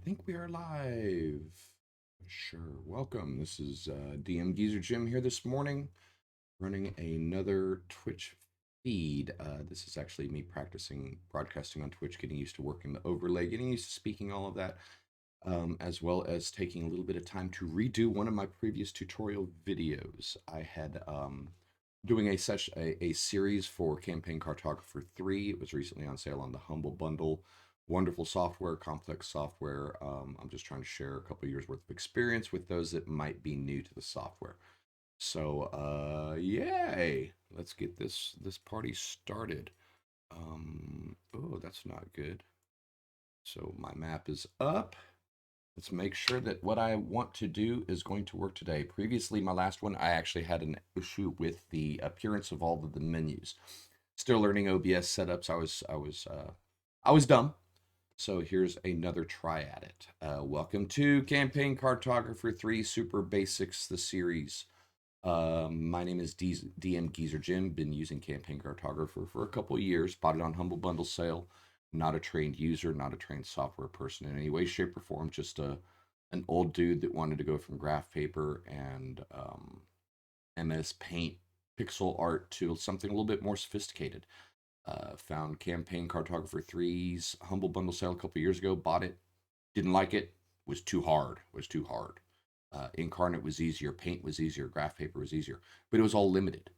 think we are live. Sure. Welcome. This is DMGeezerjim here this morning, running another Twitch feed. This is actually me practicing broadcasting on Twitch, getting used to working the overlay, getting used to speaking, all of that, as well as taking a little bit of time to redo one of my previous tutorial videos. I had doing a series for Campaign Cartographer 3. It was recently on sale on the Humble Bundle. Wonderful software, complex software. I'm just trying to share a couple years worth of experience with those that might be new to the software. So, yay! Let's get this party started. Oh, that's not good. So my map is up. Let's make sure that what I want to do is going to work today. Previously, my last one, I actually had an issue with the appearance of all of the menus. Still learning OBS setups. I was dumb. So here's another try at it. Welcome to Campaign Cartographer 3 Super-Basics, the series. My name is DMGeezerjim. Been using Campaign Cartographer for a couple years. Bought it on Humble Bundle sale. Not a trained user, not a trained software person in any way, shape, or form. Just an old dude that wanted to go from graph paper and MS Paint pixel art to something a little bit more sophisticated. Found Campaign Cartographer 3's Humble Bundle sale a couple years ago. Bought it. Didn't like it. Was too hard. Was too hard. Incarnate was easier. Paint was easier. Graph paper was easier. But it was all limited.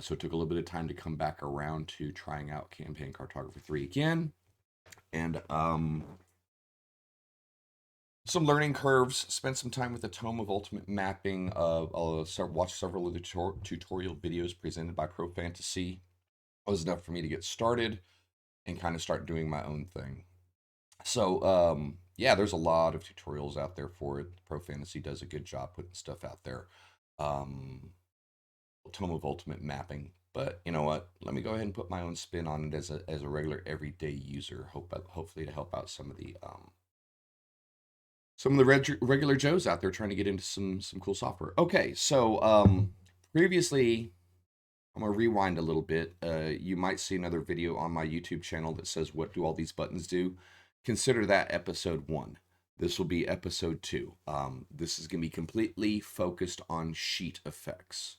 So it took a little bit of time to come back around to trying out Campaign Cartographer 3 again. And some learning curves. Spent some time with the Tome of Ultimate Mapping. I'll watch several of the tutorial videos presented by Pro Fantasy. It was enough for me to get started and kind of start doing my own thing. So, yeah, there's a lot of tutorials out there for it. Pro Fantasy does a good job putting stuff out there. Um, Tome of Ultimate Mapping. But you know what? Let me go ahead and put my own spin on it as a regular everyday user. Hopefully to help out some of the regular Joes out there trying to get into some cool software. Okay, so previously I'm gonna rewind a little bit. You might see another video on my YouTube channel that says what do all these buttons do. Consider that episode 1. This will be episode 2. This is gonna be completely focused on sheet effects.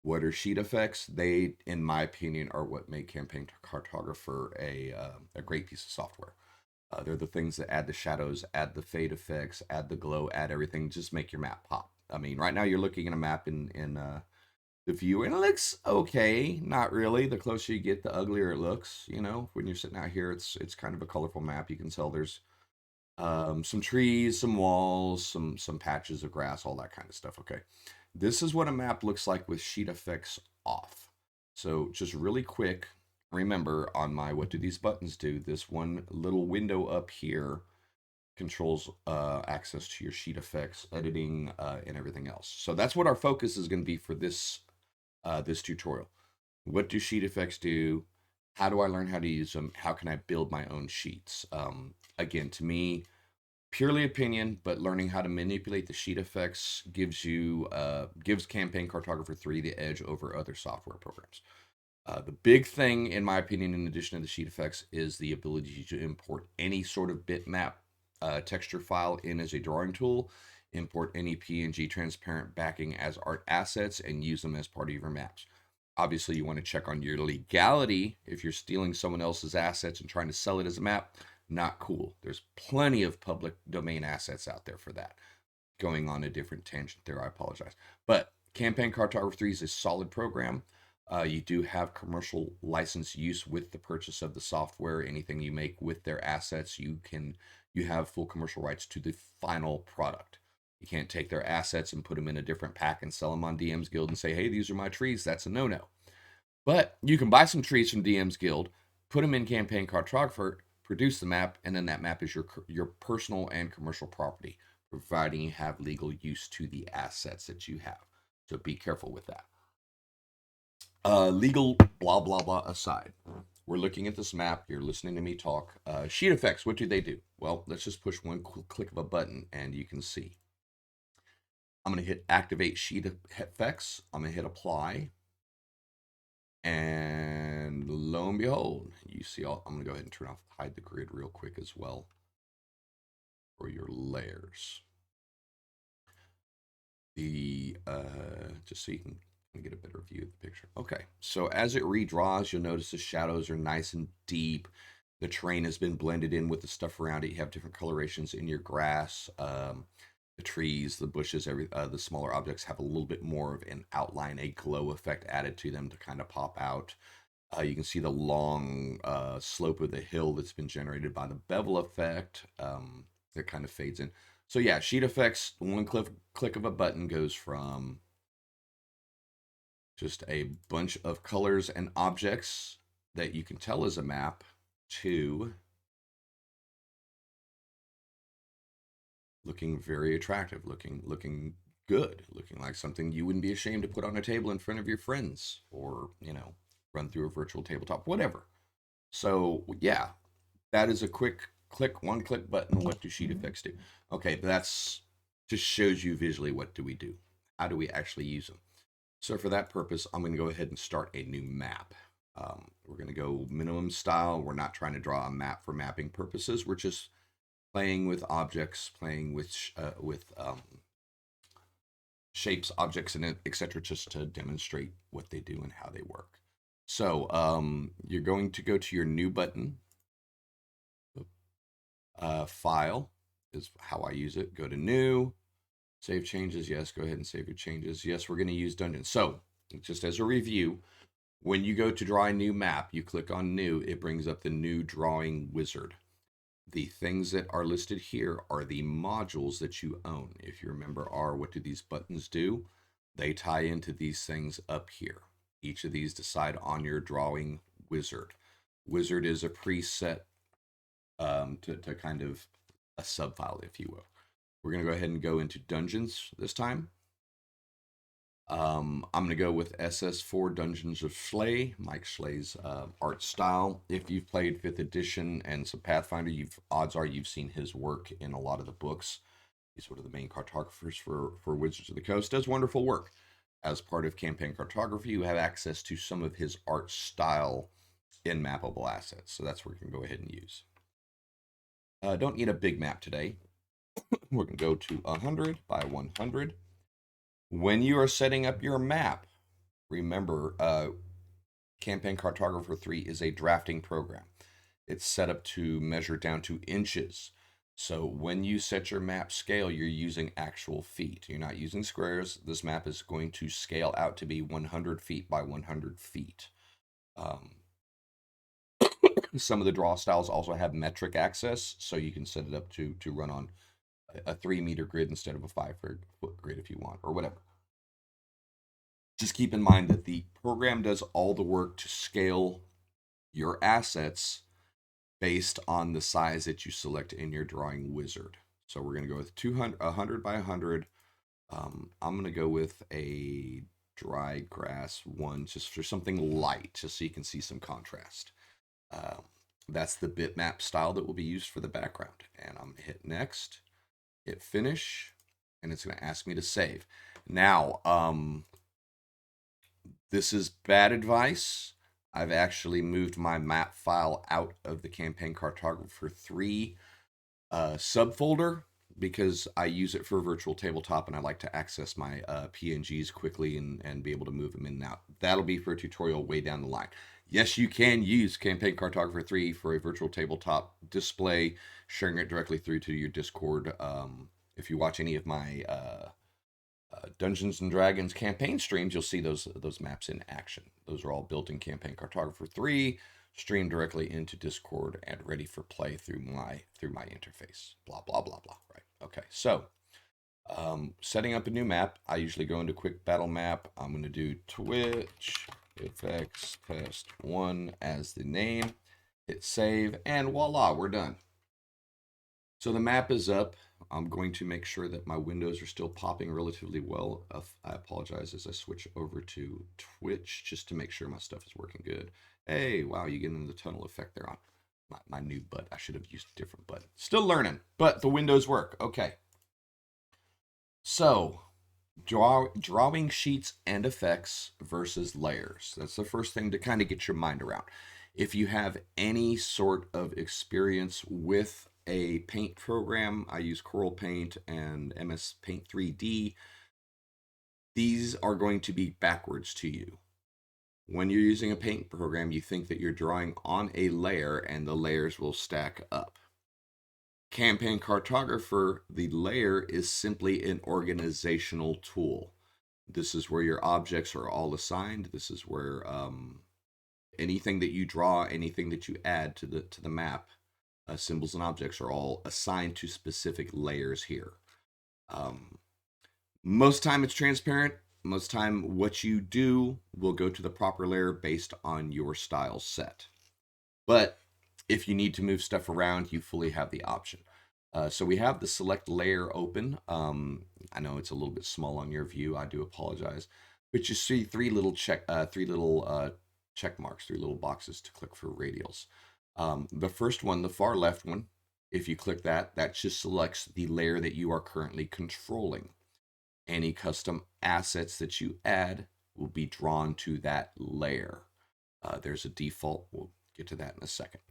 What are sheet effects? They, in my opinion, are what make Campaign Cartographer a great piece of software. They're the things that add the shadows, add the fade effects, add the glow, add everything, just make your map pop. I mean, right now you're looking at a map in the view, and it looks okay. Not really. The closer you get, the uglier it looks. You know, when you're sitting out here, it's kind of a colorful map. You can tell there's some trees, some walls, some patches of grass, all that kind of stuff. Okay, this is what a map looks like with sheet effects off. So just really quick, remember on my what do these buttons do? This one little window up here controls access to your sheet effects, editing, and everything else. So that's what our focus is going to be for this tutorial. What do sheet effects do? How do I learn how to use them? How can I build my own sheets? Again, to me, purely opinion, but learning how to manipulate the sheet effects gives Campaign Cartographer 3 the edge over other software programs. The big thing, in my opinion, in addition to the sheet effects, is the ability to import any sort of bitmap texture file in as a drawing tool, import any PNG transparent backing as art assets, and use them as part of your maps. Obviously, you want to check on your legality. If you're stealing someone else's assets and trying to sell it as a map, not cool. There's plenty of public domain assets out there for that. Going on a different tangent there, I apologize. But Campaign Cartographer 3 is a solid program. You do have commercial license use with the purchase of the software. Anything you make with their assets, you have full commercial rights to the final product. You can't take their assets and put them in a different pack and sell them on DM's Guild and say, hey, these are my trees. That's a no-no. But you can buy some trees from DM's Guild, put them in Campaign Cartographer, produce the map, and then that map is your personal and commercial property, providing you have legal use to the assets that you have. So be careful with that. Legal blah blah blah aside, we're looking at this map. You're listening to me talk. Sheet effects, what do they do? Well, let's just push one click of a button and you can see. I'm going to hit activate sheet effects. I'm going to hit apply. And lo and behold, you see all. I'm going to go ahead and hide the grid real quick as well for your layers. The just so you can get a better view of the picture. Okay, so as it redraws, you'll notice the shadows are nice and deep. The terrain has been blended in with the stuff around it. You have different colorations in your grass. The trees, the bushes, the smaller objects have a little bit more of an outline, a glow effect added to them to kind of pop out. You can see the long slope of the hill that's been generated by the bevel effect that kind of fades in. So yeah, sheet effects, one click of a button goes from just a bunch of colors and objects that you can tell is a map to looking very attractive, looking good, looking like something you wouldn't be ashamed to put on a table in front of your friends, or run through a virtual tabletop, whatever. So yeah, that is a quick click, one click button. What do sheet effects do? Okay, but that's just shows you visually what do we do. How do we actually use them? So for that purpose, I'm going to go ahead and start a new map. We're going to go minimum style. We're not trying to draw a map for mapping purposes. We're just playing with objects, playing with shapes, objects, and etc., just to demonstrate what they do and how they work. So you're going to go to your new button. File is how I use it. Go to new, save changes. Yes, go ahead and save your changes. Yes, we're going to use dungeons. So just as a review, when you go to draw a new map, you click on new, it brings up the new drawing wizard. The things that are listed here are the modules that you own. If you remember what do these buttons do? They tie into these things up here. Each of these decide on your drawing wizard. Wizard is a preset to kind of a subfile, if you will. We're going to go ahead and go into dungeons this time. I'm going to go with SS4 Dungeons of Schley, Mike Schley's art style. If you've played 5th edition and some Pathfinder, odds are you've seen his work in a lot of the books. He's one of the main cartographers for Wizards of the Coast. Does wonderful work. As part of campaign cartography, you have access to some of his art style in mappable assets. So that's what we can go ahead and use. Don't need a big map today. We're going to go to 100 by 100. When you are setting up your map, remember, Campaign Cartographer 3 is a drafting program. It's set up to measure down to inches. So when you set your map scale, you're using actual feet. You're not using squares. This map is going to scale out to be 100 feet by 100 feet. Some of the draw styles also have metric access, so you can set it up to run on a 3-meter grid instead of a 5-foot grid if you want, or whatever. Just keep in mind that the program does all the work to scale your assets based on the size that you select in your drawing wizard. So we're going to go with 100 by 100. I'm going to go with a dry grass one, just for something light, just so you can see some contrast. That's the bitmap style that will be used for the background. And I'm going to hit next, hit finish, and it's going to ask me to save. Now, this is bad advice. I've actually moved my map file out of the Campaign Cartographer 3 subfolder because I use it for virtual tabletop and I like to access my PNGs quickly and be able to move them in and out. That'll be for a tutorial way down the line. Yes, you can use Campaign Cartographer 3 for a virtual tabletop display, sharing it directly through to your Discord. If you watch any of my Dungeons and Dragons campaign streams, you'll see those maps in action. Those are all built in Campaign Cartographer 3, streamed directly into Discord and ready for play through my interface. Blah blah blah blah. Right. Okay. So, setting up a new map, I usually go into Quick Battle Map. I'm going to do Twitch FX Test 1 as the name. Hit save, and voila, we're done. So the map is up. I'm going to make sure that my windows are still popping relatively well. I apologize as I switch over to Twitch just to make sure my stuff is working good. Hey, wow, you get into the tunnel effect there on my new butt. I should have used a different button. Still learning, but the windows work. Okay. So, drawing sheets and effects versus layers. That's the first thing to kind of get your mind around. If you have any sort of experience with a paint program, I use Coral Paint and MS Paint 3D. These are going to be backwards to you. When you're using a paint program, you think that you're drawing on a layer and the layers will stack up. Campaign Cartographer, the layer is simply an organizational tool. This is where your objects are all assigned. This is where anything that you draw, anything that you add to the map, symbols and objects are all assigned to specific layers here. Most time it's transparent. Most time what you do will go to the proper layer based on your style set. But if you need to move stuff around, you fully have the option. So we have the select layer open. I know it's a little bit small on your view. I do apologize. But you see three little check marks, three little boxes to click for radials. The first one, the far left one, if you click that, that just selects the layer that you are currently controlling. Any custom assets that you add will be drawn to that layer. There's a default. We'll get to that in a second.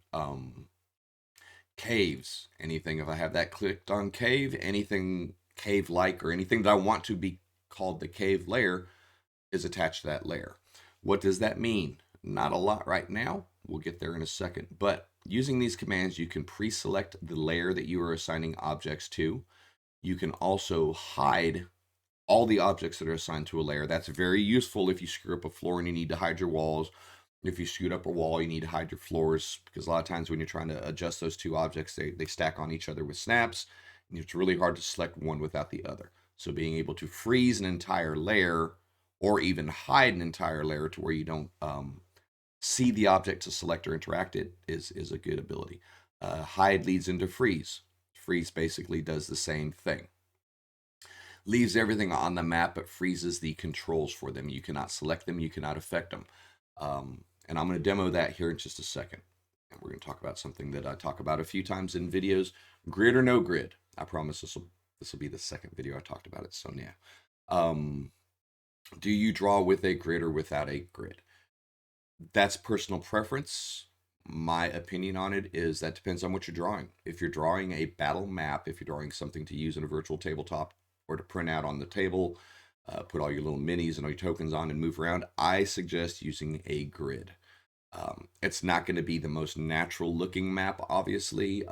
Caves, anything, if I have that clicked on cave, anything cave-like or anything that I want to be called the cave layer is attached to that layer. What does that mean? Not a lot right now. We'll get there in a second. But using these commands, you can pre-select the layer that you are assigning objects to. You can also hide all the objects that are assigned to a layer. That's very useful if you screw up a floor and you need to hide your walls. If you shoot up a wall, you need to hide your floors, because a lot of times when you're trying to adjust those two objects, they stack on each other with snaps, and it's really hard to select one without the other. So being able to freeze an entire layer or even hide an entire layer to where you don't see the object to select or interact it is a good ability. Hide leads into freeze. Freeze basically does the same thing. Leaves everything on the map, but freezes the controls for them. You cannot select them. You cannot affect them. And I'm going to demo that here in just a second. And we're going to talk about something that I talk about a few times in videos. Grid or no grid. I promise this will be the second video I talked about it. So yeah. Do you draw with a grid or without a grid? That's personal preference. My opinion on it is that depends on what you're drawing. If you're drawing a battle map, if you're drawing something to use in a virtual tabletop or to print out on the table, put all your little minis and all your tokens on and move around, I suggest using a grid. It's not going to be the most natural looking map, obviously,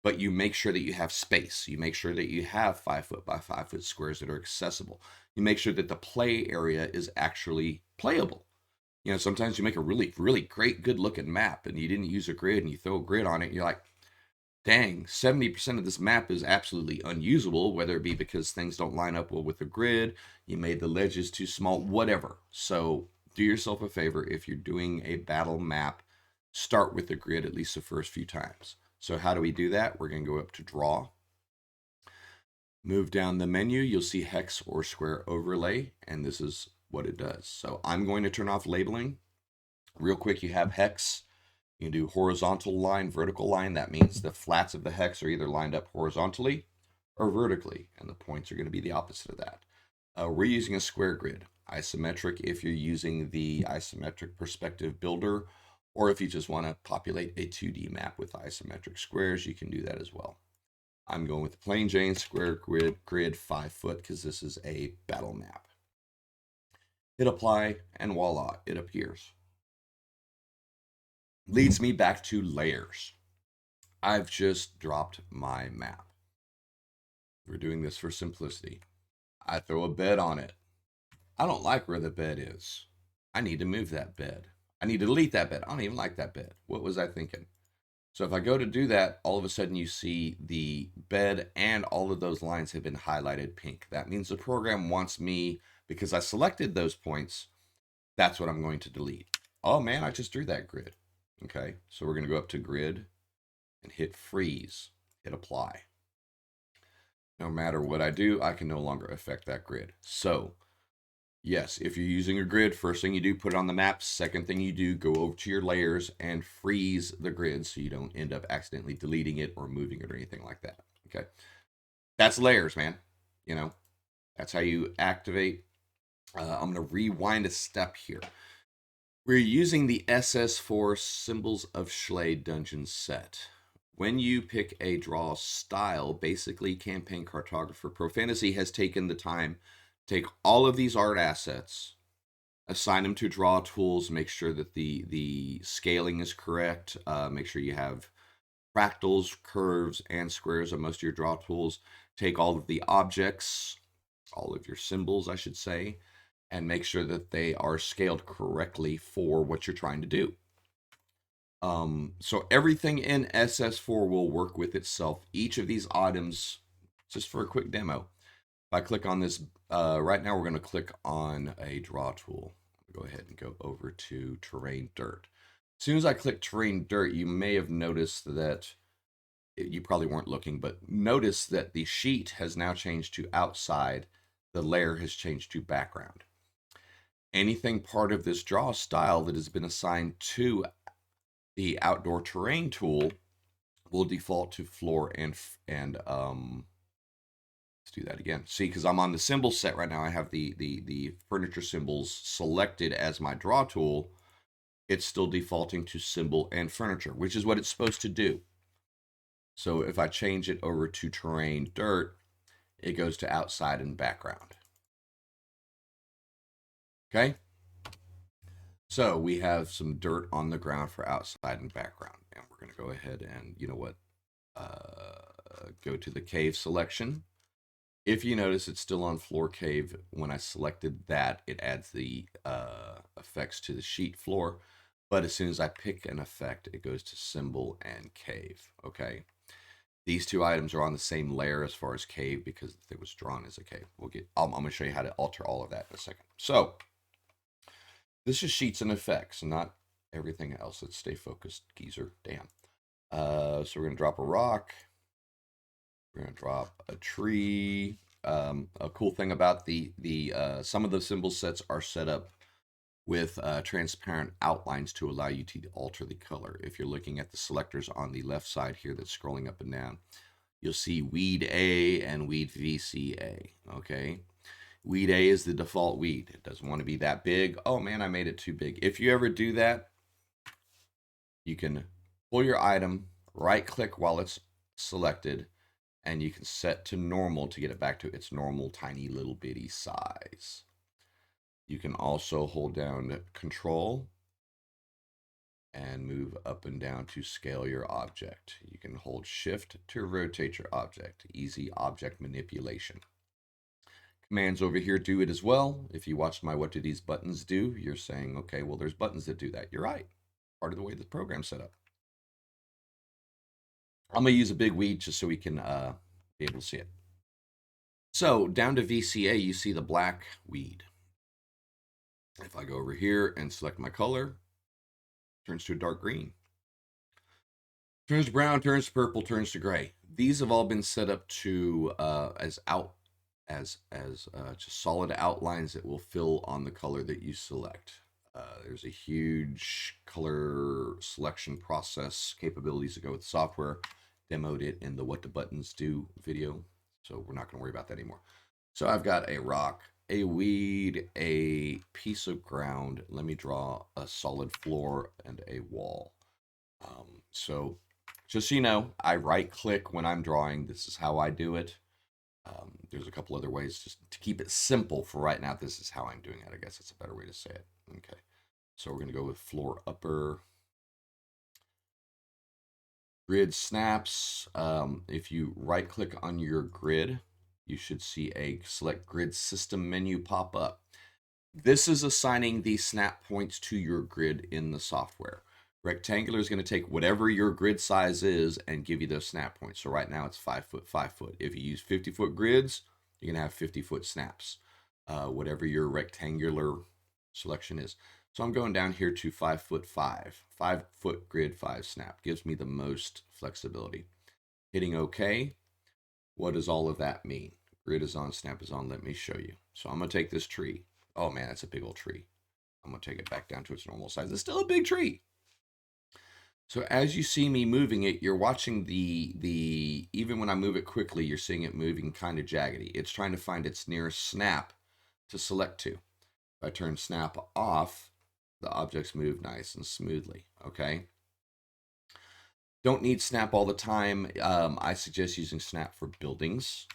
but you make sure that you have space. You make sure that you have 5 foot by 5 foot squares that are accessible. You make sure that the play area is actually playable. You know, sometimes you make a really, really great, good looking map and you didn't use a grid and you throw a grid on it and you're like, dang, 70% of this map is absolutely unusable, whether it be because things don't line up well with the grid, you made the ledges too small, whatever. So do yourself a favor. If you're doing a battle map, start with the grid at least the first few times. So how do we do that? We're going to go up to draw. Move down the menu. You'll see hex or square overlay, and this is what it does. So I'm going to turn off labeling. Real quick, you have hex. You can do horizontal line, vertical line. That means the flats of the hex are either lined up horizontally or vertically, and the points are going to be the opposite of that. We're using a square grid. Isometric if you're using the isometric perspective builder, or if you just want to populate a 2D map with isometric squares, you can do that as well. I'm going with the plain Jane square grid 5 foot because this is a battle map. Hit apply, and voila, it appears. Leads me back to layers. I've just dropped my map. We're doing this for simplicity. I throw a bed on it. I don't like where the bed is. I need to move that bed. I need to delete that bed. I don't even like that bed. What was I thinking? So if I go to do that, all of a sudden you see the bed and all of those lines have been highlighted pink. That means the program wants me, because I selected those points, that's what I'm going to delete. Oh man, I just drew that grid. Okay, so we're going to go up to grid and hit freeze, hit apply. No matter what I do, I can no longer affect that grid. So yes, if you're using a grid, first thing you do, put it on the map. Second thing you do, go over to your layers and freeze the grid so you don't end up accidentally deleting it or moving it or anything like that. Okay, that's layers, man. You know, that's how you activate. I'm going to rewind a step here. We're using the SS4 Symbols of Schley dungeon set. when you pick a draw style, basically Campaign Cartographer Pro Fantasy has taken the time to take all of these art assets, assign them to draw tools, make sure that the scaling is correct, make sure you have fractals, curves, and squares on most of your draw tools. Take all of the objects, all of your symbols, I should say, and make sure that they are scaled correctly for what you're trying to do. So everything in SS4 will work with itself. Each of these items, just for a quick demo, if I click on this, right now we're going to click on a draw tool. Go ahead and go over to Terrain Dirt. As soon as I click Terrain Dirt, you may have noticed that, you probably weren't looking, but notice that the sheet has now changed to outside. The layer has changed to background. Anything part of this draw style that has been assigned to the outdoor terrain tool will default to floor and let's do that again. See, because I'm on the symbol set right now, I have the furniture symbols selected as my draw tool. It's still defaulting to symbol and furniture, which is what it's supposed to do. So if I change it over to terrain dirt, it goes to outside and background. Okay. So we have some dirt on the ground for outside and background. And we're going to go ahead and, you know what, go to the cave selection. If you notice, it's still on floor cave. When I selected that, it adds the effects to the sheet floor. But as soon as I pick an effect, it goes to symbol and cave. Okay. These two items are on the same layer as far as cave because it was drawn as a cave. I'm going to show you how to alter all of that in a second. So this is sheets and effects, not everything else. Let's stay focused, geezer. Damn. So we're going to drop a rock. We're going to drop a tree. A cool thing about some of the symbol sets are set up with transparent outlines to allow you to alter the color. If you're looking at the selectors on the left side here that's scrolling up and down, you'll see Weed A and Weed VCA, okay? Weed A is the default weed. It doesn't want to be that big. Oh man, I made it too big. If you ever do that, you can pull your item, right click while it's selected, and you can set to normal to get it back to its normal tiny little bitty size. You can also hold down Control and move up and down to scale your object. You can hold Shift to rotate your object. Easy object manipulation. Commands over here do it as well. If you watched my What Do These Buttons Do, you're saying, okay, well, there's buttons that do that. You're right. Part of the way the program's set up. I'm going to use a big weed just so we can be able to see it. So down to VCA, you see the black weed. If I go over here and select my color, turns to a dark green. Turns to brown, turns to purple, turns to gray. These have all been set up to just solid outlines that will fill on the color that you select. There's a huge color selection process capabilities that go with the software. Demoed it in the What the Buttons Do video, so we're not going to worry about that anymore. So I've got a rock, a weed, a piece of ground. Let me draw a solid floor and a wall. So just so you know, I right click when I'm drawing. This is how I do it. There's a couple other ways just to keep it simple for right now. This is how I'm doing it. I guess it's a better way to say it. Okay. So we're going to go with floor upper. Grid snaps. If you right click on your grid, you should see a select grid system menu pop up. This is assigning the snap points to your grid in the software. Rectangular is going to take whatever your grid size is and give you those snap points. So right now it's 5 foot, 5 foot. If you use 50-foot grids, you're going to have 50-foot snaps, whatever your rectangular selection is. So I'm going down here to 5 foot 5, 5 foot grid, 5 snap. Gives me the most flexibility. Hitting OK. What does all of that mean? Grid is on, snap is on. Let me show you. So I'm going to take this tree. Oh man, that's a big old tree. I'm going to take it back down to its normal size. It's still a big tree. So as you see me moving it, you're watching even when I move it quickly, you're seeing it moving kind of jaggedy. It's trying to find its nearest snap to select to. If I turn snap off, the objects move nice and smoothly, okay? Don't need snap all the time. I suggest using snap for buildings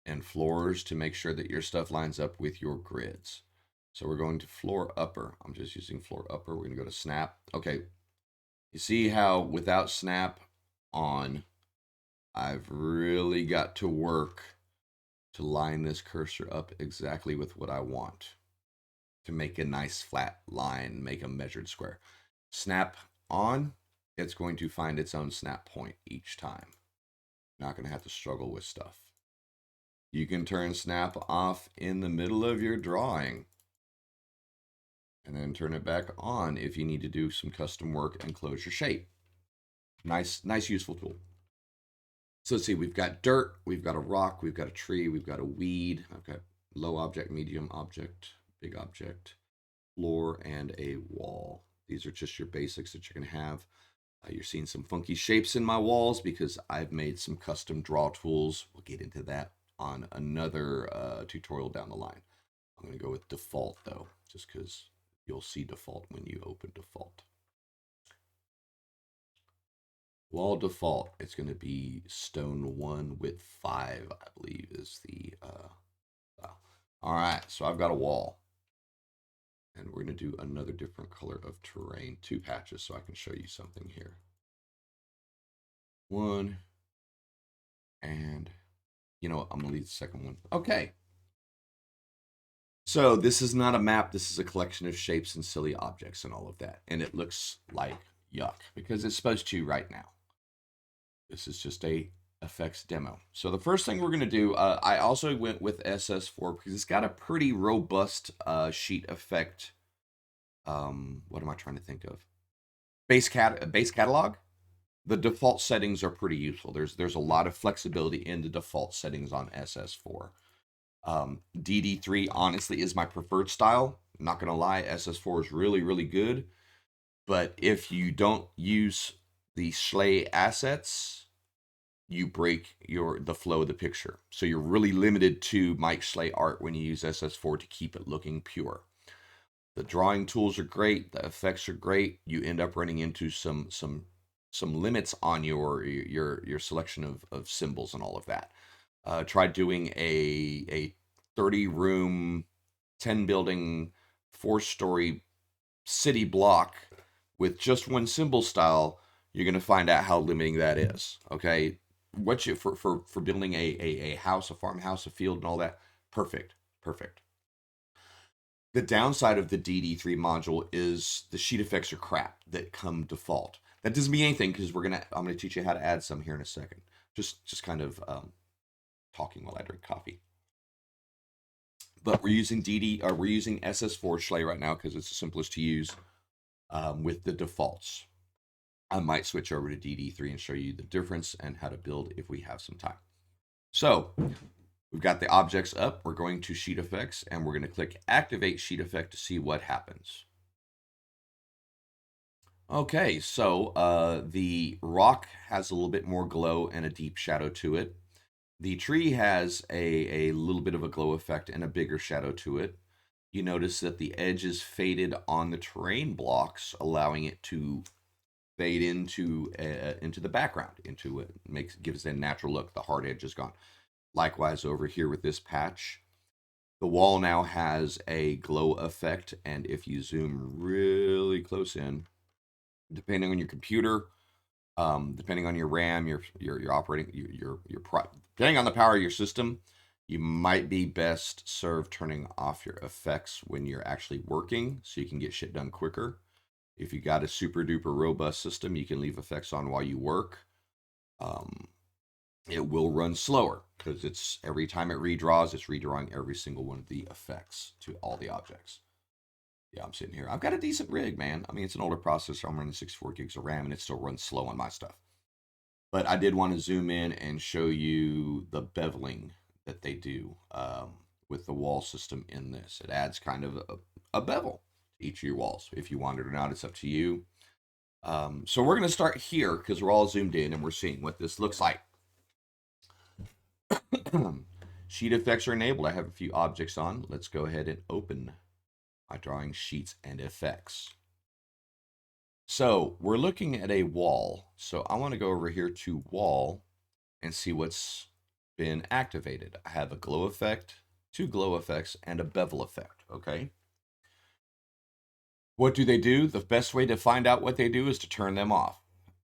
and floors to make sure that your stuff lines up with your grids. So we're going to floor upper. I'm just using floor upper. We're going to go to snap. Okay. You see how without snap on, I've really got to work to line this cursor up exactly with what I want to make a nice flat line, make a measured square. Snap on, it's going to find its own snap point each time. Not going to have to struggle with stuff. You can turn snap off in the middle of your drawing and then turn it back on if you need to do some custom work and close your shape. Nice, useful tool. So let's see, we've got dirt, we've got a rock, we've got a tree, we've got a weed, I've got low object, medium object, big object, floor, and a wall. These are just your basics that you're going to have. You're seeing some funky shapes in my walls because I've made some custom draw tools. We'll get into that on another tutorial down the line. I'm going to go with default though, just because you'll see default when you open default. Wall default, it's going to be stone 1 width 5, I believe is the style. All right, so I've got a wall. And we're going to do another different color of terrain, 2 patches, so I can show you something here. 1, and you know what, I'm going to leave the second one. Okay. So this is not a map, this is a collection of shapes and silly objects and all of that. And it looks like yuck, because it's supposed to right now. This is just a effects demo. So the first thing we're going to do, I also went with SS4 because it's got a pretty robust sheet effect. What am I trying to think of? Base catalog. The default settings are pretty useful. There's a lot of flexibility in the default settings on SS4. DD3 honestly is my preferred style. I'm not gonna lie, SS4 is really good. But if you don't use the Schley assets, you break the flow of the picture. So you're really limited to Mike Schley art when you use SS4 to keep it looking pure. The drawing tools are great. The effects are great. You end up running into some limits on your selection of symbols and all of that. Try doing a 30 room, 10 building, 4-story city block with just one symbol style. You're going to find out how limiting that is. Okay. What you for building a house, a farmhouse, a field, and all that. Perfect. The downside of the DD3 module is the sheet effects are crap that come default. That doesn't mean anything because I'm gonna teach you how to add some here in a second. Just kind of talking while I drink coffee. But we're using we're using SS4 Schley right now because it's the simplest to use with the defaults. I might switch over to DD3 and show you the difference and how to build if we have some time. So we've got the objects up. We're going to sheet effects and we're going to click activate sheet effect to see what happens. Okay, so the rock has a little bit more glow and a deep shadow to it. The tree has a little bit of a glow effect and a bigger shadow to it. You notice that the edge is faded on the terrain blocks, allowing it to fade into the background, gives it a natural look. The hard edge is gone. Likewise over here with this patch, the wall now has a glow effect, and if you zoom really close in, depending on your computer, depending on your RAM, your operating, depending on the power of your system, you might be best served turning off your effects when you're actually working so you can get shit done quicker. If you got a super duper robust system, you can leave effects on while you work. It will run slower because it's every time it redraws, it's redrawing every single one of the effects to all the objects. Yeah, I'm sitting here. I've got a decent rig, man. I mean, it's an older processor. I'm running 64 gigs of RAM, and it still runs slow on my stuff. But I did want to zoom in and show you the beveling that they do with the wall system in this. It adds kind of a bevel to each of your walls. If you want it or not, it's up to you. So we're going to start here because we're all zoomed in and we're seeing what this looks like. Sheet effects are enabled. I have a few objects on. Let's go ahead and open my drawing sheets and effects. So we're looking at a wall. So I want to go over here to wall and see what's been activated. I have a glow effect, two glow effects, and a bevel effect. Okay. What do they do? The best way to find out what they do is to turn them off.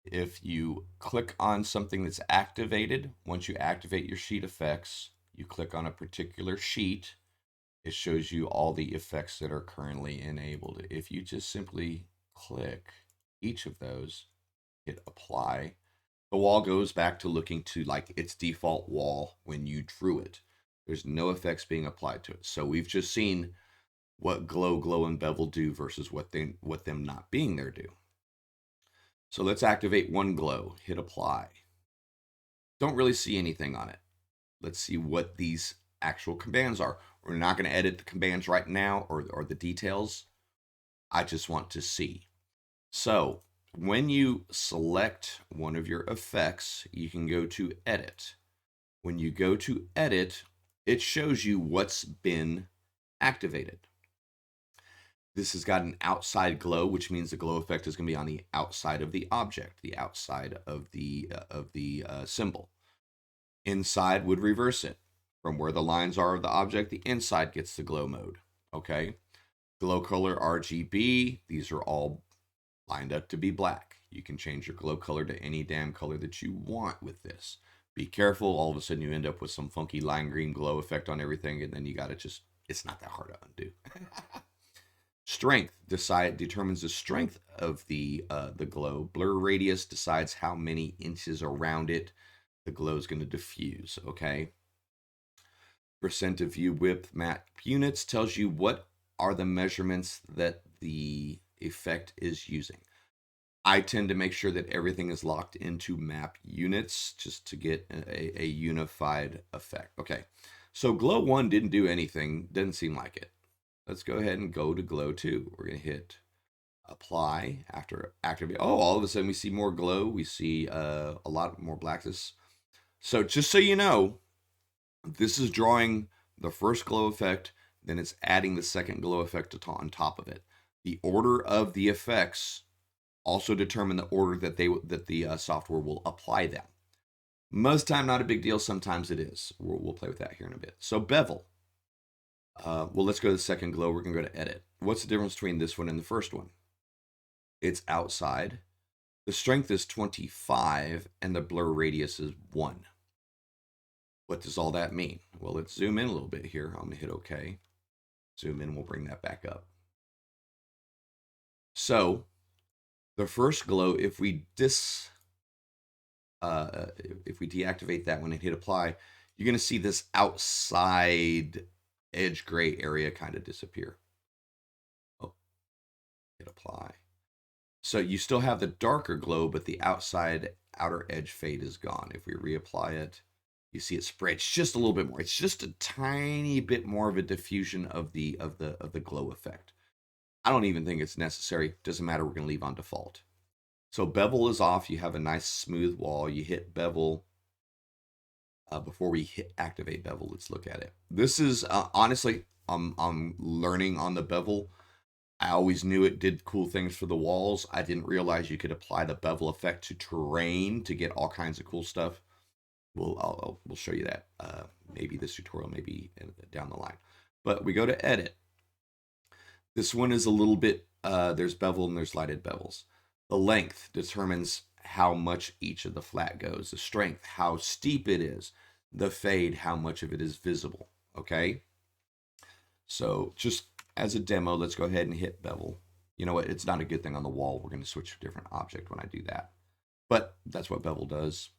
If you click on something that's activated, once you activate your sheet effects, you click on a particular sheet, it shows you all the effects that are currently enabled. If you just simply click each of those, hit apply, the wall goes back to looking to like its default wall when you drew it. There's no effects being applied to it. So we've just seen what glow, and bevel do versus what them not being there do. So let's activate one glow, hit apply. Don't really see anything on it. Let's see what these actual commands are. We're not going to edit the commands right now or the details. I just want to see. So when you select one of your effects, you can go to edit. When you go to edit, it shows you what's been activated. This has got an outside glow, which means the glow effect is going to be on the outside of the object, the outside of the symbol. Inside would reverse it. From where the lines are of the object, the inside gets the glow mode. Okay. Glow color RGB. These are all lined up to be black. You can change your glow color to any damn color that you want with this. Be careful. All of a sudden you end up with some funky lime green glow effect on everything, and then you got to just, it's not that hard to undo. Strength determines the strength of the glow. Blur radius decides how many inches around it the glow is going to diffuse. Okay. Percent of view width map units tells you what are the measurements that the effect is using. I tend to make sure that everything is locked into map units just to get a unified effect. Okay. So glow 1 didn't do anything. Doesn't seem like it. Let's go ahead and go to glow 2. We're going to hit apply after activate. Oh, all of a sudden we see more glow. We see a lot more blackness. So just so you know, this is drawing the first glow effect, then it's adding the second glow effect on top of it. The order of the effects also determine the order that the software will apply them. Most time, not a big deal. Sometimes it is. We'll play with that here in a bit. So bevel. Well, let's go to the second glow. We're going to go to edit. What's the difference between this one and the first one? It's outside. The strength is 25 and the blur radius is 1. What does all that mean? Well, let's zoom in a little bit here. I'm going to hit OK. Zoom in, we'll bring that back up. So the first glow, if we deactivate that one and hit apply, you're going to see this outside edge gray area kind of disappear. Oh, hit apply. So you still have the darker glow, but the outer edge fade is gone. If we reapply it, you see it spreads just a little bit more. It's just a tiny bit more of a diffusion of the glow effect. I don't even think it's necessary. Doesn't matter. We're going to leave on default. So bevel is off. You have a nice smooth wall. You hit bevel. Before we hit activate bevel, let's look at it. This is honestly, I'm learning on the bevel. I always knew it did cool things for the walls. I didn't realize you could apply the bevel effect to terrain to get all kinds of cool stuff. We'll show you that maybe this tutorial, maybe down the line. But we go to edit. This one is a little bit, there's bevel and there's lighted bevels. The length determines how much each of the flat goes. The strength, how steep it is. The fade, how much of it is visible. Okay? So just as a demo, let's go ahead and hit bevel. You know what? It's not a good thing on the wall. We're going to switch to a different object when I do that. But that's what bevel does.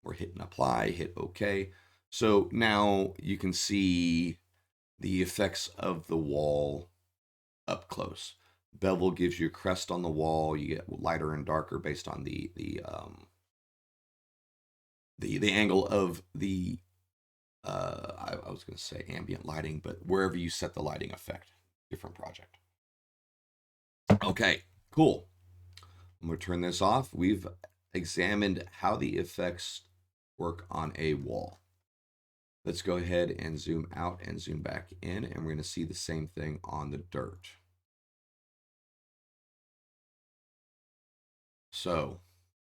We're hitting apply, hit OK. So now you can see the effects of the wall up close. Bevel gives you a crest on the wall. You get lighter and darker based on the angle of the I was going to say ambient lighting, but wherever you set the lighting effect, different project. Okay, cool. I'm going to turn this off. We've examined how the effects work on a wall. Let's go ahead and zoom out and zoom back in, and we're going to see the same thing on the dirt. So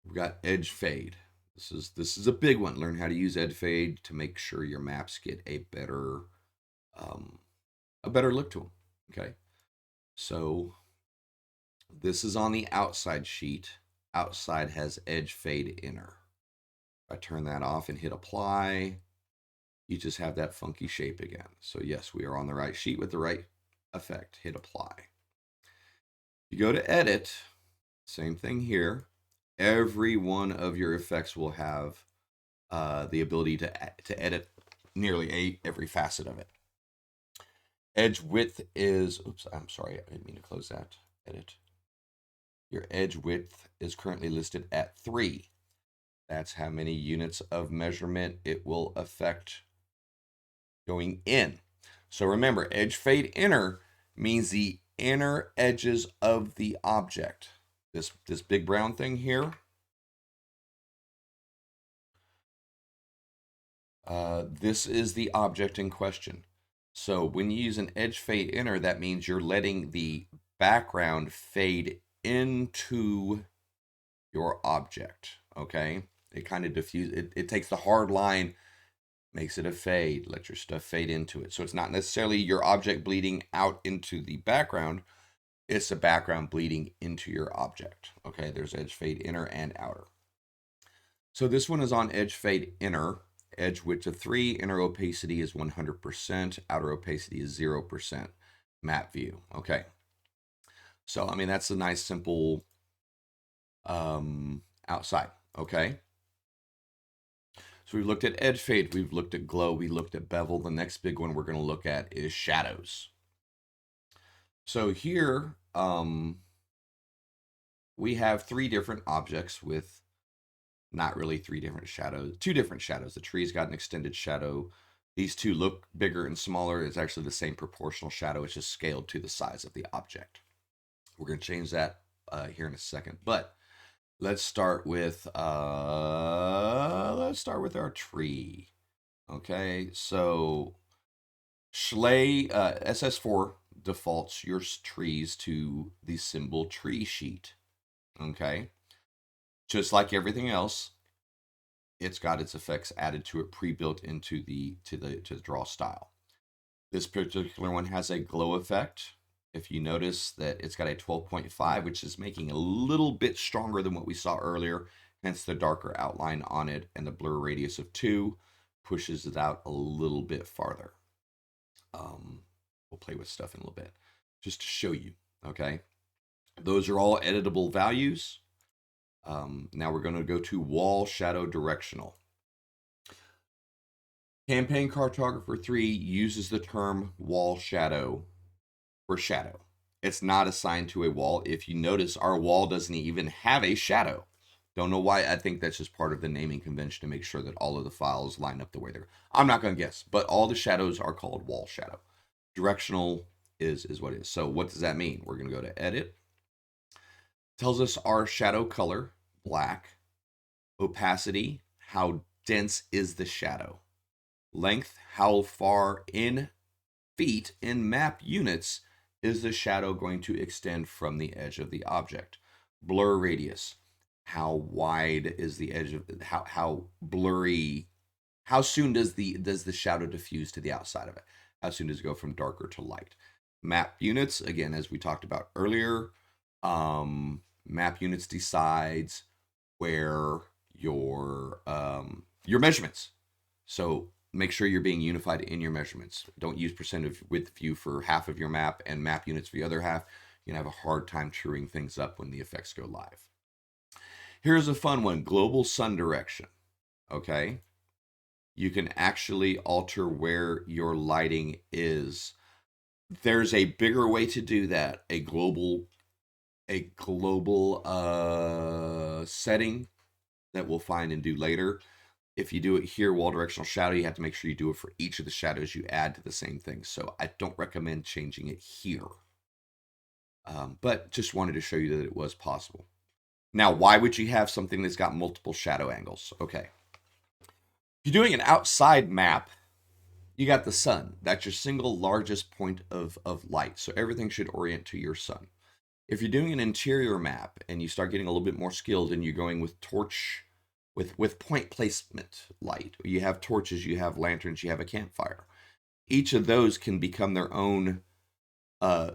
we've got edge fade. This is a big one. Learn how to use edge fade to make sure your maps get um, a better look to them. Okay. So this is on the outside sheet. Outside has edge fade inner. If I turn that off and hit apply, you just have that funky shape again. So yes, we are on the right sheet with the right effect. Hit apply. You go to edit, same thing here. Every one of your effects will have the ability to edit nearly every facet of it. Edge width is, oops, I'm sorry, I didn't mean to close that. Edit. Your edge width is currently listed at 3. That's how many units of measurement it will affect going in. So remember, edge fade inner means the inner edges of the object. This big brown thing here, this is the object in question. So when you use an edge fade inner, that means you're letting the background fade into your object, okay? It kind of diffuses, it takes the hard line, makes it a fade, let your stuff fade into it. So it's not necessarily your object bleeding out into the background, it's the background bleeding into your object, okay? There's edge fade inner and outer. So this one is on edge fade inner. Edge width of 3, inner opacity is 100%, outer opacity is 0%. Map view, okay. So, I mean, that's a nice, simple outside, okay. So we've looked at edge fade, we've looked at glow, we looked at bevel. The next big one we're going to look at is shadows. So here, we have 3 different objects with not really 3 different shadows, 2 different shadows. The tree's got an extended shadow. These 2 look bigger and smaller. It's actually the same proportional shadow. It's just scaled to the size of the object. We're going to change that here in a second. But let's start with our tree. Okay, so Schley SS4 defaults your trees to the symbol tree sheet. Okay, just like everything else, it's got its effects added to it, pre-built into the draw style. This particular one has a glow effect. If you notice that it's got a 12.5, which is making a little bit stronger than what we saw earlier, hence the darker outline on it, and the blur radius of 2 pushes it out a little bit farther. We'll play with stuff in a little bit just to show you, okay? Those are all editable values. Now we're going to go to wall shadow directional. Campaign Cartographer 3 uses the term wall shadow for shadow. It's not assigned to a wall. If you notice, our wall doesn't even have a shadow. Don't know why. I think that's just part of the naming convention to make sure that all of the files line up the way they're. I'm not going to guess, but all the shadows are called wall shadow. Directional is what it is. So what does that mean? We're going to go to edit. Tells us our shadow color, black. Opacity, how dense is the shadow. Length, how far in feet in map units is the shadow going to extend from the edge of the object. Blur radius, how wide is the edge of how blurry, how soon does the shadow diffuse to the outside of it? How soon does it go from darker to light? Map units, again, as we talked about earlier, map units decides where your measurements. So make sure you're being unified in your measurements. Don't use percent of width view for half of your map and map units for the other half. You can have a hard time truing things up when the effects go live. Here's a fun one, global sun direction. Okay. You can actually alter where your lighting is. There's a bigger way to do that, a global setting that we'll find and do later. If you do it here, wall directional shadow, you have to make sure you do it for each of the shadows you add to the same thing. So I don't recommend changing it here. But just wanted to show you that it was possible. Now, why would you have something that's got multiple shadow angles? Okay. If you're doing an outside map, you got the sun. That's your single largest point of light. So everything should orient to your sun. If you're doing an interior map and you start getting a little bit more skilled and you're going with torch, with point placement light, you have torches, you have lanterns, you have a campfire. Each of those can become their own uh,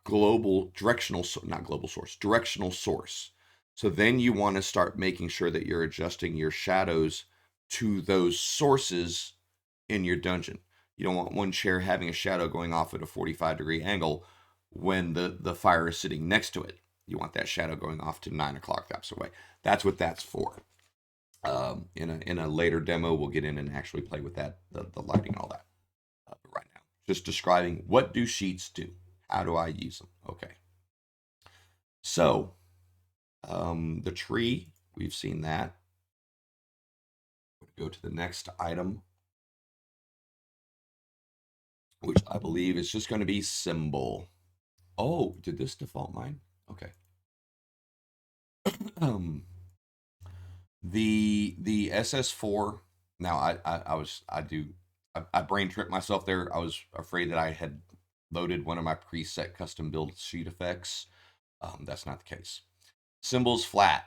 global directional, not global source, directional source. So then you want to start making sure that you're adjusting your shadows to those sources in your dungeon. You don't want one chair having a shadow going off at a 45-degree angle when the fire is sitting next to it. You want that shadow going off to 9 o'clock that's away. That's what that's for. In a later demo, we'll get in and actually play with that, the lighting and all that. But right now, just describing what do sheets do? How do I use them? Okay. So, the tree, we've seen that. Go to the next item, which I believe is just going to be symbol. Oh, did this default mine? Okay. The SS4. Now I brain tripped myself there. I was afraid that I had loaded one of my preset custom build sheet effects. That's not the case. Symbols flat.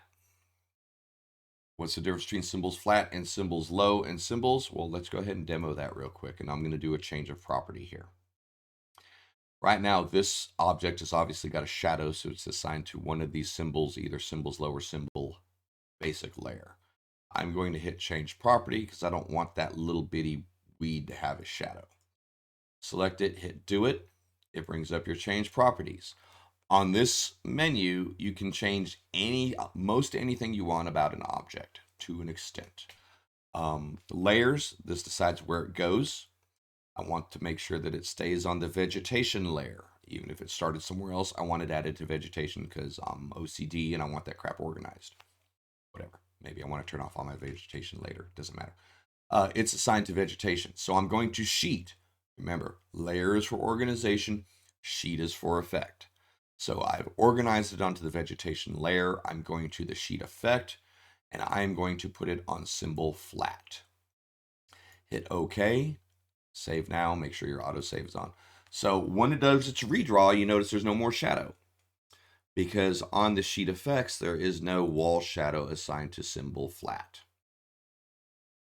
What's the difference between symbols flat and symbols low and symbols? Well, let's go ahead and demo that real quick, and I'm going to do a change of property here. Right now, this object has obviously got a shadow, so it's assigned to one of these symbols, either symbols low or symbol basic layer. I'm going to hit change property because I don't want that little bitty weed to have a shadow. Select it, hit do it. It brings up your change properties. On this menu, you can change most anything you want about an object to an extent. Layers, this decides where it goes. I want to make sure that it stays on the vegetation layer. Even if it started somewhere else, I want it added to vegetation because I'm OCD and I want that crap organized. Whatever. Maybe I want to turn off all my vegetation later. Doesn't matter. It's assigned to vegetation. So I'm going to sheet. Remember, layer is for organization, sheet is for effect. So I've organized it onto the vegetation layer. I'm going to the sheet effect, and I'm going to put it on symbol flat. Hit OK. Save now. Make sure your autosave is on. So when it does its redraw, you notice there's no more shadow. Because on the sheet effects, there is no wall shadow assigned to symbol flat.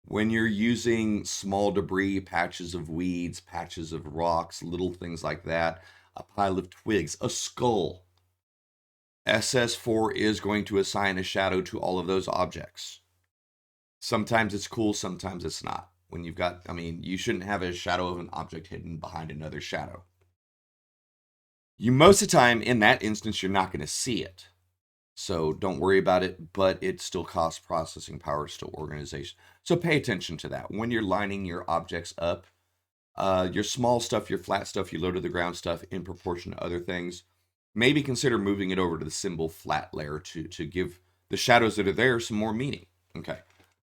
When you're using small debris, patches of weeds, patches of rocks, little things like that, a pile of twigs, a skull, SS4 is going to assign a shadow to all of those objects. Sometimes it's cool, sometimes it's not. When you've got, you shouldn't have a shadow of an object hidden behind another shadow. Most of the time, in that instance, you're not going to see it. So don't worry about it, but it still costs processing power, still organization. So pay attention to that. When you're lining your objects up, your small stuff, your flat stuff, your low to the ground stuff in proportion to other things, maybe consider moving it over to the symbol flat layer to give the shadows that are there some more meaning. Okay.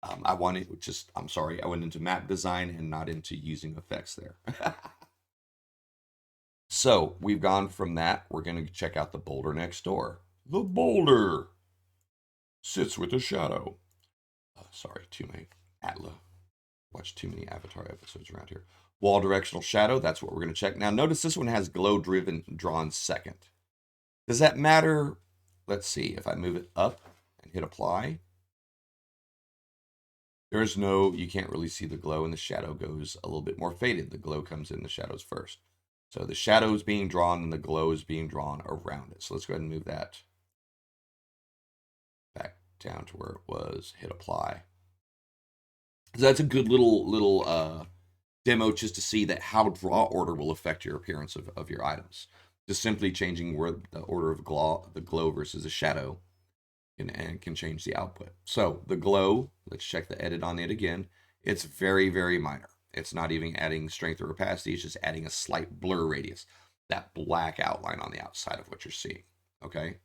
I'm sorry, I went into map design and not into using effects there. So we've gone from that. We're going to check out the boulder next door. The boulder sits with a shadow. Sorry, too many Atla. Watch too many Avatar episodes around here. Wall directional shadow, that's what we're going to check. Now notice this one has glow driven drawn second. Does that matter? Let's see. If I move it up and hit apply, you can't really see the glow, and the shadow goes a little bit more faded. The glow comes in the shadows first. So the shadow is being drawn and the glow is being drawn around it. So let's go ahead and move that back down to where it was, hit apply. So that's a good little demo just to see that how draw order will affect your appearance of your items. Just simply changing where the order of the glow versus the shadow can change the output. So the glow, let's check the edit on it again. It's very, very minor. It's not even adding strength or opacity. It's just adding a slight blur radius, that black outline on the outside of what you're seeing. Okay.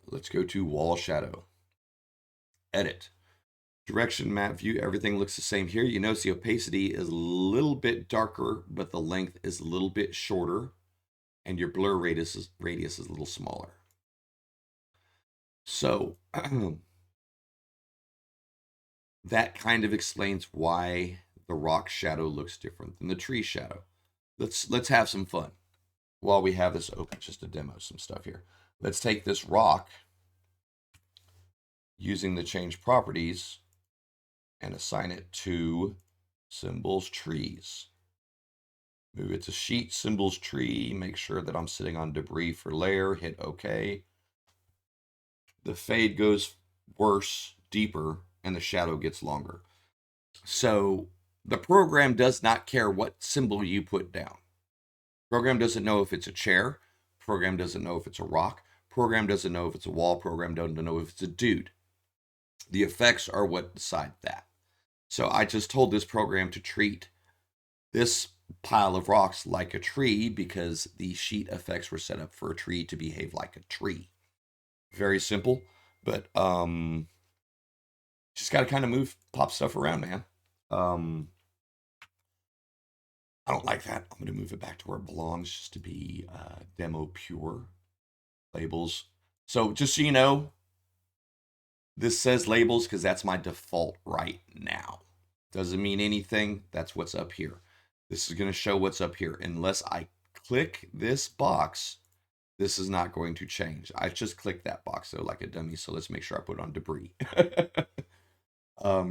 Let's go to wall shadow. Edit. Direction map view, everything looks the same here. You notice the opacity is a little bit darker, but the length is a little bit shorter, and your blur radius is a little smaller. So that kind of explains why the rock shadow looks different than the tree shadow. Let's have some fun. while we have this open, just to demo some stuff here. Let's take this rock using the change properties and assign it to symbols trees. Move it to sheet symbols tree. Make sure that I'm sitting on debris for layer. Hit OK. The fade goes worse, deeper, and the shadow gets longer. So the program does not care what symbol you put down. Program doesn't know if it's a chair. Program doesn't know if it's a rock. Program doesn't know if it's a wall. Program doesn't know if it's a dude. The effects are what decide that. So I just told this program to treat this pile of rocks like a tree because the sheet effects were set up for a tree to behave like a tree. Very simple, but just got to kind of pop stuff around, man. I don't like that. I'm going to move it back to where it belongs just to be demo pure labels. So just so you know, this says labels because that's my default right now. Doesn't mean anything. That's what's up here. This is going to show what's up here. Unless I click this box, this is not going to change. I just clicked that box though like a dummy. So let's make sure I put it on debris.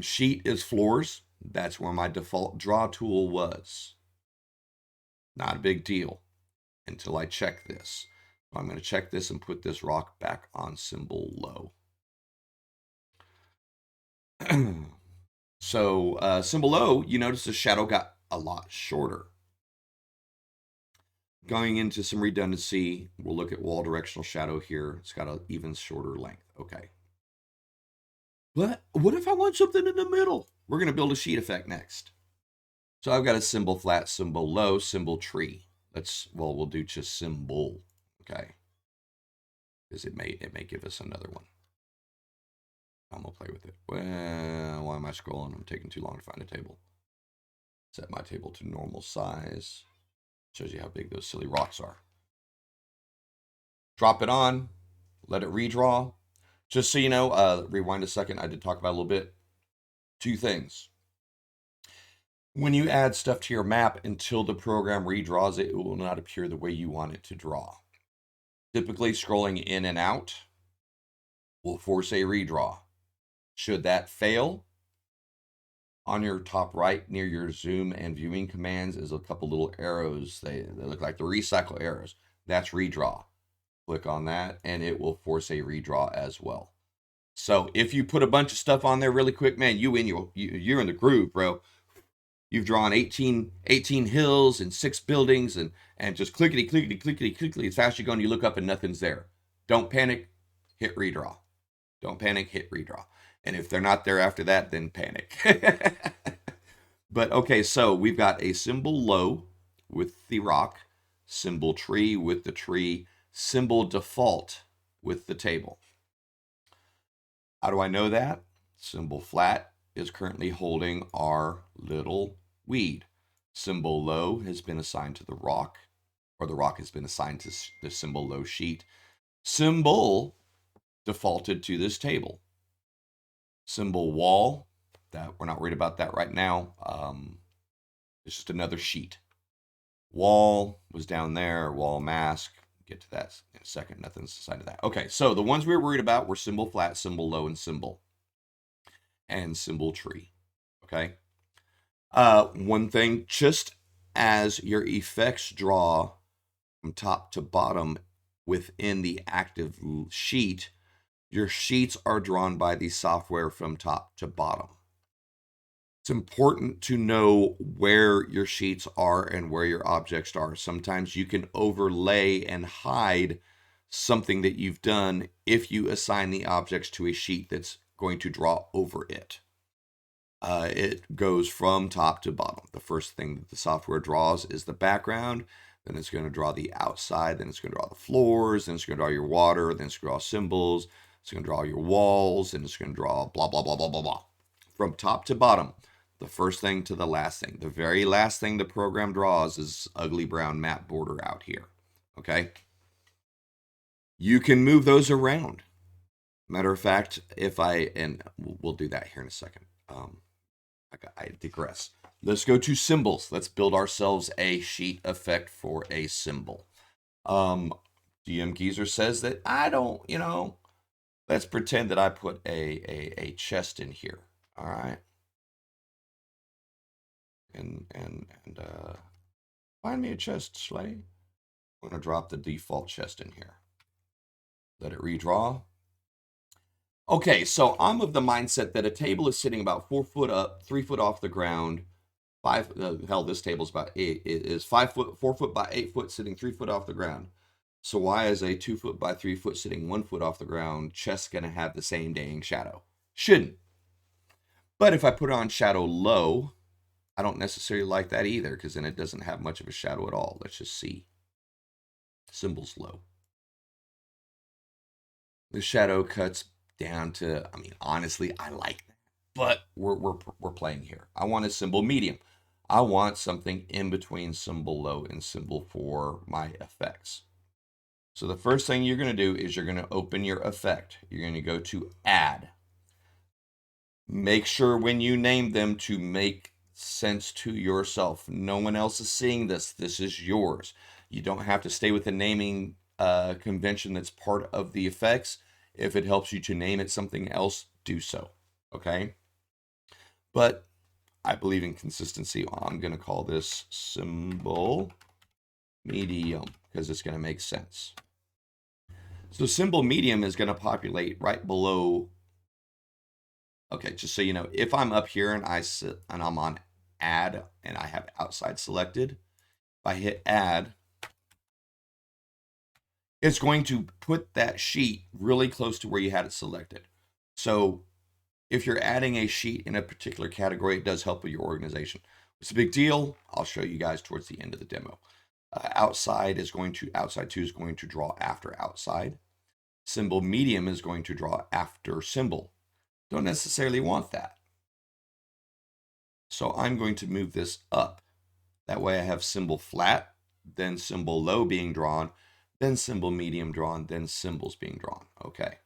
Sheet is floors. That's where my default draw tool was. Not a big deal until I check this. So I'm going to check this and put this rock back on symbol low. So symbol low, you notice the shadow got a lot shorter. Going into some redundancy, we'll look at wall directional shadow here. It's got an even shorter length. Okay. But what if I want something in the middle? We're going to build a sheet effect next. So I've got a symbol flat, symbol low, symbol tree. We'll do just symbol, okay? Because it may give us another one. I'm gonna play with it. Well, why am I scrolling? I'm taking too long to find a table. Set my table to normal size. Shows you how big those silly rocks are. Drop it on, let it redraw. Just so you know, rewind a second, I did talk about a little bit. Two things. When you add stuff to your map, until the program redraws it, it will not appear the way you want it to draw. Typically, scrolling in and out will force a redraw. Should that fail, on your top right near your zoom and viewing commands is a couple little arrows. They look like the recycle arrows. That's redraw. Click on that and it will force a redraw as well. So if you put a bunch of stuff on there really quick, man, you're in the groove, bro. You've drawn 18 hills and 6 buildings and just clickety, clickety, clickety, clickety. As fast as you go and you look up and nothing's there. Don't panic, hit redraw. Don't panic, hit redraw. And if they're not there after that, then panic. But okay, so we've got a symbol low with the rock, symbol tree with the tree, symbol default with the table. How do I know that? Symbol flat is currently holding our little weed. Symbol low has been assigned to the rock, or the rock has been assigned to the symbol low sheet. Symbol defaulted to this table. Symbol wall, that we're not worried about that right now. It's just another sheet. Wall was down there, wall mask. Get to that in a second. Nothing's assigned to that. Okay, so the ones we were worried about were symbol flat, symbol low, and symbol tree. Okay. One thing, just as your effects draw from top to bottom within the active sheet, your sheets are drawn by the software from top to bottom. It's important to know where your sheets are and where your objects are. Sometimes you can overlay and hide something that you've done if you assign the objects to a sheet that's going to draw over it. It goes from top to bottom. The first thing that the software draws is the background. Then it's going to draw the outside. Then it's going to draw the floors. Then it's going to draw your water. Then it's going to draw symbols. It's going to draw your walls. And it's going to draw blah, blah, blah, blah, blah, blah. From top to bottom, the first thing to the last thing. The very last thing the program draws is ugly brown map border out here. Okay? You can move those around. Matter of fact, and we'll do that here in a second. I digress. Let's go to symbols. Let's build ourselves a sheet effect for a symbol. DM Geezer says that I don't, let's pretend that I put a chest in here. All right. And find me a chest, Slay. I'm going to drop the default chest in here. Let it redraw. Okay, so I'm of the mindset that a table is sitting about 4 foot up, 3 foot off the ground. Hell, this table's about 8. It is 5 foot, 4 foot by 8 foot, sitting 3 foot off the ground. So why is a 2 foot by 3 foot sitting 1 foot off the ground chest going to have the same dang shadow? Shouldn't. But if I put on shadow low, I don't necessarily like that either, because then it doesn't have much of a shadow at all. Let's just see. Symbols low. The shadow cuts down to, I mean, honestly, I like that. But we're playing here. I want a symbol medium. I want something in between symbol low and symbol for my effects. So the first thing you're going to do is you're going to open your effect. You're going to go to add. Make sure when you name them to make sense to yourself. No one else is seeing this. This is yours. You don't have to stay with the naming convention that's part of the effects. If it helps you to name it something else, do so. Okay? But I believe in consistency. I'm going to call this symbol medium because it's going to make sense. So symbol medium is going to populate right below. Okay, just so you know, if I'm up here and I'm on add and I have outside selected, if I hit add, it's going to put that sheet really close to where you had it selected. So if you're adding a sheet in a particular category, it does help with your organization. It's a big deal. I'll show you guys towards the end of the demo. Outside 2 is going to draw after outside. Symbol medium is going to draw after symbol. Don't necessarily want that. So I'm going to move this up. That way I have symbol flat, then symbol low being drawn, then symbol medium drawn, then symbols being drawn. Okay.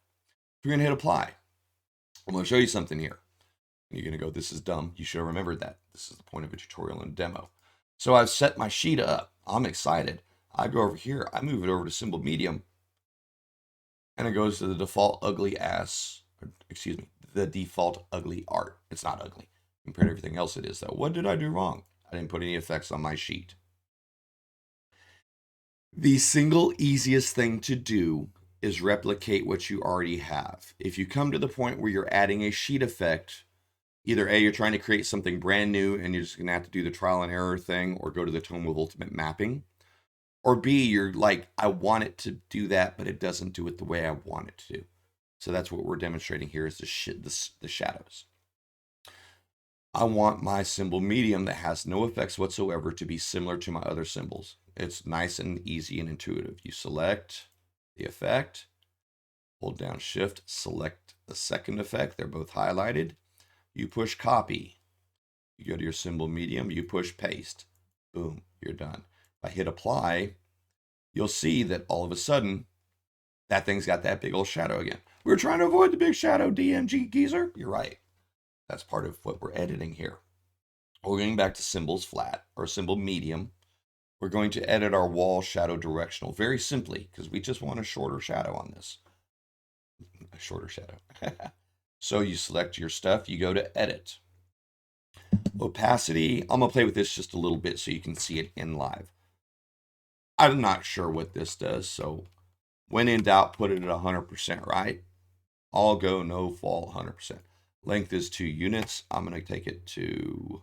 We're going to hit apply. I'm going to show you something here. You're going to go, this is dumb. You should have remembered that. This is the point of a tutorial and demo. So I've set my sheet up. I'm excited. I go over here. I move it over to symbol medium. And it goes to the default the default ugly art. It's not ugly. Compared to everything else it is, though. What did I do wrong? I didn't put any effects on my sheet. The single easiest thing to do is replicate what you already have. If you come to the point where you're adding a sheet effect, either A, you're trying to create something brand new and you're just going to have to do the trial and error thing or go to the Tome of Ultimate Mapping. Or B, you're like, I want it to do that, but it doesn't do it the way I want it to do. So that's what we're demonstrating here is the shadows. I want my symbol medium that has no effects whatsoever to be similar to my other symbols. It's nice and easy and intuitive. You select the effect, hold down shift, select the second effect. They're both highlighted. You push copy. You go to your symbol medium, you push paste. Boom, you're done. If I hit apply, you'll see that all of a sudden, that thing's got that big old shadow again. We're trying to avoid the big shadow, DMG Geezer. You're right. That's part of what we're editing here. We're going back to symbols flat or symbol medium. We're going to edit our wall shadow directional very simply because we just want a shorter shadow on this. A shorter shadow. So you select your stuff, you go to edit. Opacity, I'm going to play with this just a little bit so you can see it in live. I'm not sure what this does, so when in doubt, put it at 100%, right? All go, no fall, 100%. Length is 2 units. I'm going to take it to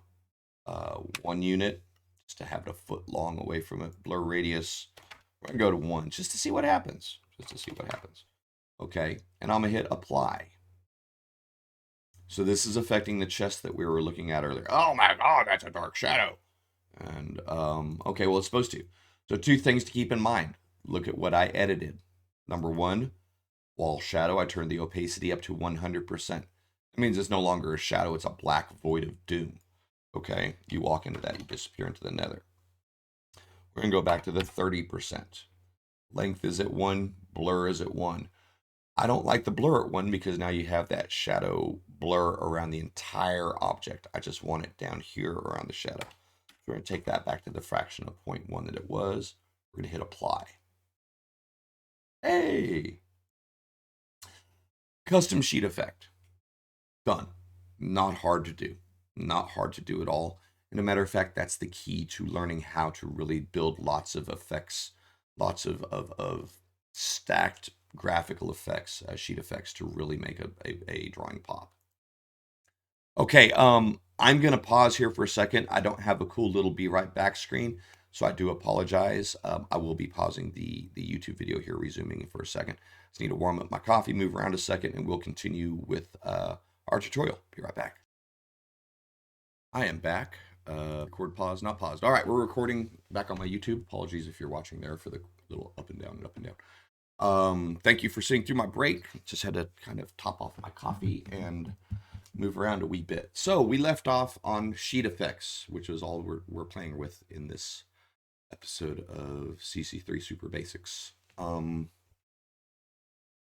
1 unit just to have it a foot long away from it. Blur radius, we're going to go to 1 just to see what happens. Okay, and I'm going to hit apply. So this is affecting the chest that we were looking at earlier. Oh my God, that's a dark shadow. And, okay, well, it's supposed to. So 2 things to keep in mind. Look at what I edited. Number 1, wall shadow. I turned the opacity up to 100%. That means it's no longer a shadow. It's a black void of doom. Okay, you walk into that, you disappear into the nether. We're going to go back to the 30%. Length is at 1, blur is at 1. I don't like the blur at 1 because now you have that shadow blur around the entire object. I just want it down here around the shadow. So we're going to take that back to the fraction of 0.1 that it was. We're going to hit apply. Hey, custom sheet effect. Done. Not hard to do. Not hard to do at all. And a matter of fact, that's the key to learning how to really build lots of effects, lots of stacked graphical effects, sheet effects to really make a drawing pop. Okay, I'm gonna pause here for a second. I don't have a cool little be right back screen, so I do apologize. I will be pausing the YouTube video here, resuming for a second. Just need to warm up my coffee, move around a second, and we'll continue with our tutorial. Be right back. I am back. Record pause, not paused. All right, we're recording back on my YouTube. Apologies if you're watching there for the little up and down and up and down. Thank you for sitting through my break. Just had to kind of top off my coffee and move around a wee bit. So we left off on sheet effects, which is all we're playing with in this episode of CC3 Super Basics.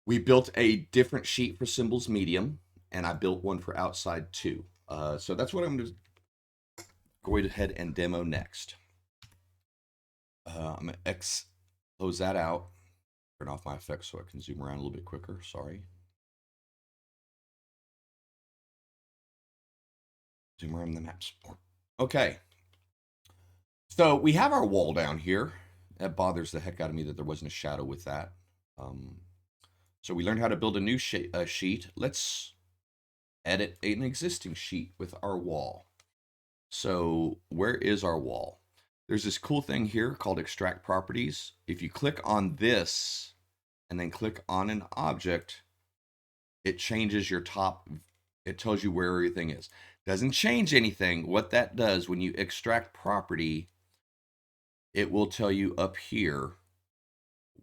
We built a different sheet for symbols medium, and I built one for outside too. So that's what I'm going to go ahead and demo next. I'm going to close that out, turn off my effects so I can zoom around a little bit quicker. Sorry. Zoom around the maps more. Okay. So we have our wall down here. That bothers the heck out of me that there wasn't a shadow with that. So we learned how to build a new sheet. Let's edit an existing sheet with our wall. So where is our wall? There's this cool thing here called extract properties. If you click on this and then click on an object, it changes your top. It tells you where everything is. Doesn't change anything. What that does when you extract property, it will tell you up here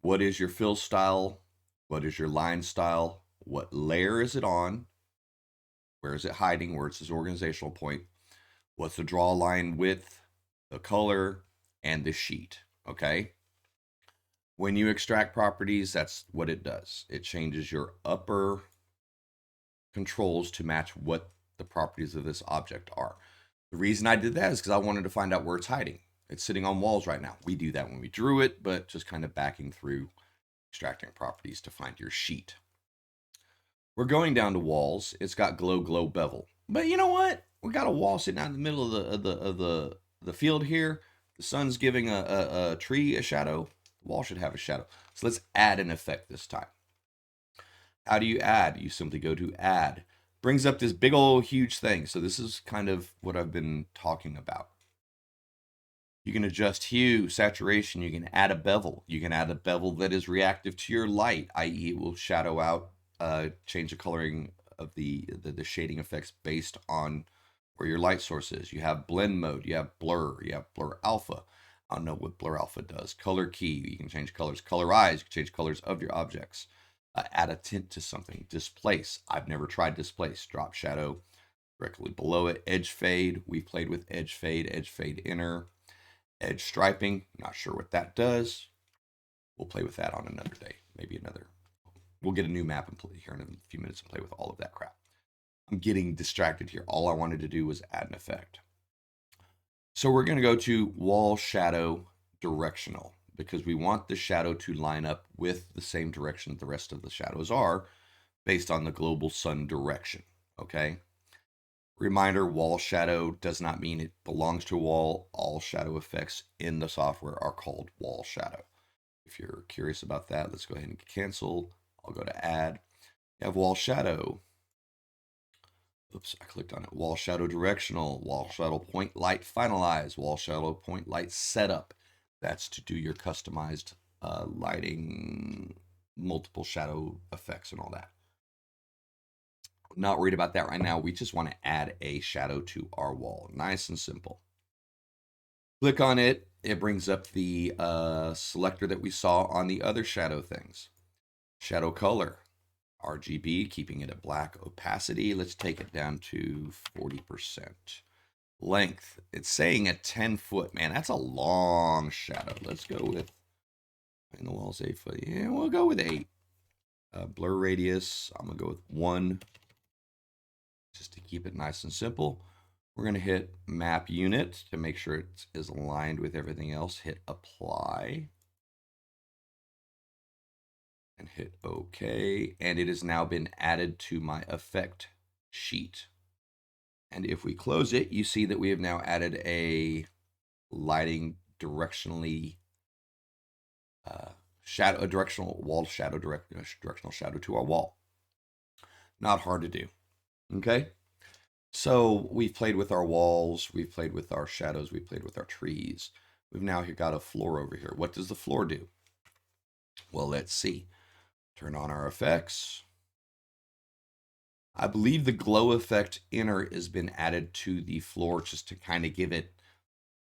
what is your fill style, what is your line style, what layer is it on, where is it hiding, where it's its organizational point, what's the draw line width, the color, and the sheet. Okay. When you extract properties, that's what it does. It changes your upper controls to match what the properties of this object are. The reason I did that is because I wanted to find out where it's hiding. It's sitting on walls right now. We do that when we drew it, but just kind of backing through extracting properties to find your sheet. We're going down to walls. It's got glow bevel. But you know what? We got a wall sitting out in the middle of the field here. The sun's giving a tree a shadow. The wall should have a shadow. So let's add an effect this time. How do you add? You simply go to add. Brings up this big old huge thing. So this is kind of what I've been talking about. You can adjust hue, saturation. You can add a bevel. You can add a bevel that is reactive to your light, i.e. it will shadow out, change the coloring of the shading effects based on where your light source is. You have blend mode. You have blur. You have blur alpha. I don't know what blur alpha does. Color key. You can change colors. Colorize. You can change colors of your objects. Add a tint to something. Displace. I've never tried displace. Drop shadow directly below it. Edge fade. We've played with edge fade inner. Edge striping, not sure what that does. We'll play with that on another day. Maybe another. We'll get a new map and play here in a few minutes and play with all of that crap. I'm getting distracted here. All I wanted to do was add an effect. So we're going to go to wall shadow directional because we want the shadow to line up with the same direction the rest of the shadows are based on the global sun direction. Okay. Reminder, wall shadow does not mean it belongs to a wall. All shadow effects in the software are called wall shadow. If you're curious about that, let's go ahead and cancel. I'll go to add. You have wall shadow. Oops, I clicked on it. Wall shadow directional, wall shadow point light finalize, wall shadow point light setup. That's to do your customized lighting, multiple shadow effects and all that. Not worried about that right now. We just want to add a shadow to our wall. Nice and simple. Click on it. It brings up the selector that we saw on the other shadow things. Shadow color, RGB, keeping it at black. Opacity, let's take it down to 40%. Length, it's saying a 10 foot. Man, that's a long shadow. Let's go with, in the wall's 8 foot. Yeah, we'll go with 8. Blur radius, I'm going to go with 1. Just to keep it nice and simple. We're going to hit map unit to make sure it is aligned with everything else. Hit apply. and hit OK. And it has now been added to my effect sheet. And if we close it, you see that we have now added a lighting directionally a directional wall shadow, directional shadow to our wall. Not hard to do. Okay. So we've played with our walls, we've played with our shadows, we've played with our trees. We've now got a floor over here. What does the floor do? Well, let's see. Turn on our effects. I believe the glow effect inner has been added to the floor just to kind of give it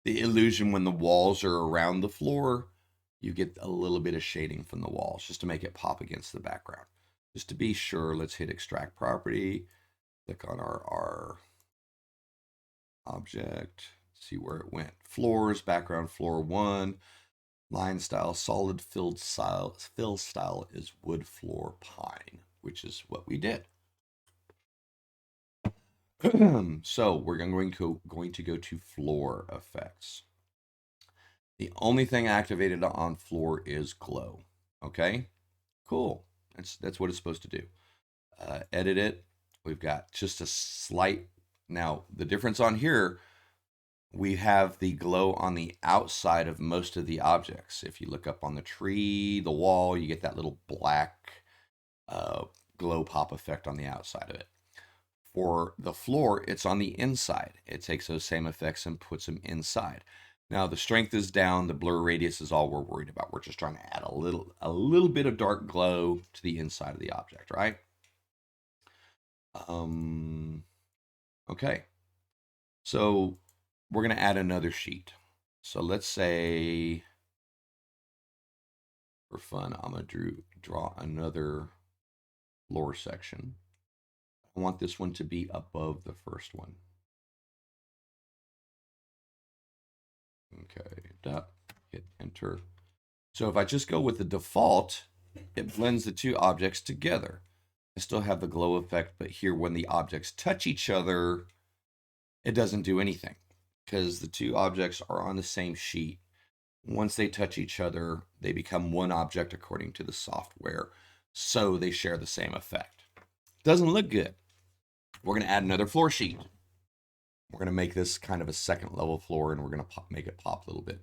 the illusion when the walls are around the floor, you get a little bit of shading from the walls just to make it pop against the background. Just to be sure, let's hit extract property, click on our object, see where it went. Floors, background floor 1, line style, solid fill style is wood floor pine, which is what we did. So we're going to go to floor effects. The only thing activated on floor is glow. Okay, cool. That's what it's supposed to do. Edit it. We've got just a slight. Now the difference on here, we have the glow on the outside of most of the objects. If you look up on the tree, the wall, you get that little black glow pop effect on the outside of it. For the floor, it's on the inside. It takes those same effects and puts them inside. Now the strength is down, the blur radius is all we're worried about. We're just trying to add a little bit of dark glow to the inside of the object, right? Okay. So we're going to add another sheet. So let's say, for fun, I'm going to draw another floor section. I want this one to be above the first one. Okay, hit enter. So if I just go with the default, it blends the two objects together. I still have the glow effect, but here when the objects touch each other, it doesn't do anything because the two objects are on the same sheet. Once they touch each other, they become one object according to the software, so they share the same effect. Doesn't look good. We're going to add another floor sheet. We're going to make this kind of a second level floor, and we're going to make it pop a little bit.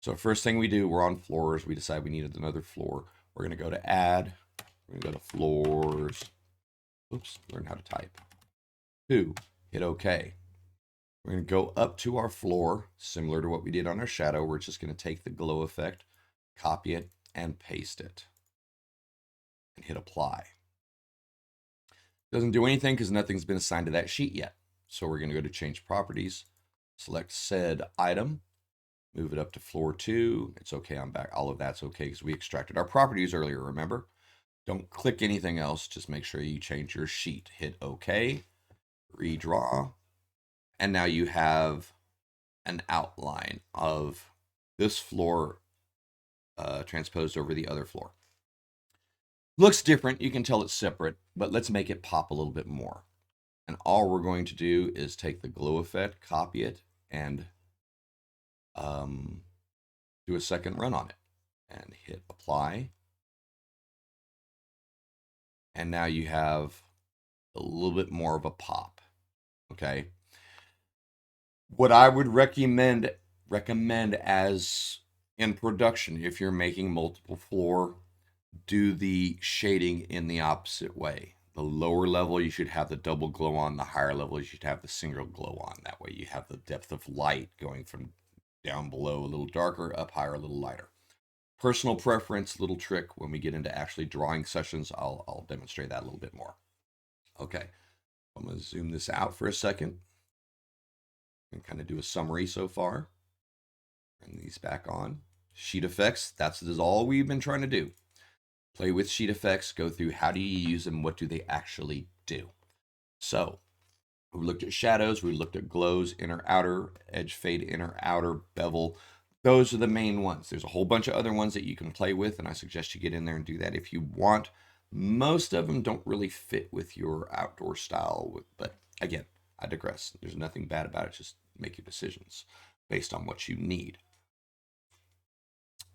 So first thing we do, we're on floors. We decide we needed another floor. We're going to go to add. We're going to go to floors. Oops, learn how to type. 2, hit OK. We're going to go up to our floor, similar to what we did on our shadow. We're just going to take the glow effect, copy it, and paste it. And hit apply. Doesn't do anything because nothing's been assigned to that sheet yet. So we're going to go to change properties, select said item, move it up to floor 2. It's okay, I'm back. All of that's okay because we extracted our properties earlier, remember? Don't click anything else. Just make sure you change your sheet. Hit OK, redraw. And now you have an outline of this floor transposed over the other floor. Looks different. You can tell it's separate, but let's make it pop a little bit more. And all we're going to do is take the glow effect, copy it, and do a second run on it. And hit apply. And now you have a little bit more of a pop. Okay. What I would recommend as in production, if you're making multiple floor, do the shading in the opposite way. The lower level, you should have the double glow on. The higher level, you should have the single glow on. That way you have the depth of light going from down below a little darker, up higher, a little lighter. Personal preference, little trick. When we get into actually drawing sessions, I'll demonstrate that a little bit more. Okay, I'm going to zoom this out for a second and kind of do a summary so far. Bring these back on. Sheet effects, that's all we've been trying to do. Play with sheet effects, go through how do you use them, what do they actually do. So we looked at shadows, we looked at glows, inner, outer, edge fade, inner, outer, bevel. Those are the main ones. There's a whole bunch of other ones that you can play with, and I suggest you get in there and do that if you want. Most of them don't really fit with your outdoor style, but again, I digress. There's nothing bad about it. Just make your decisions based on what you need.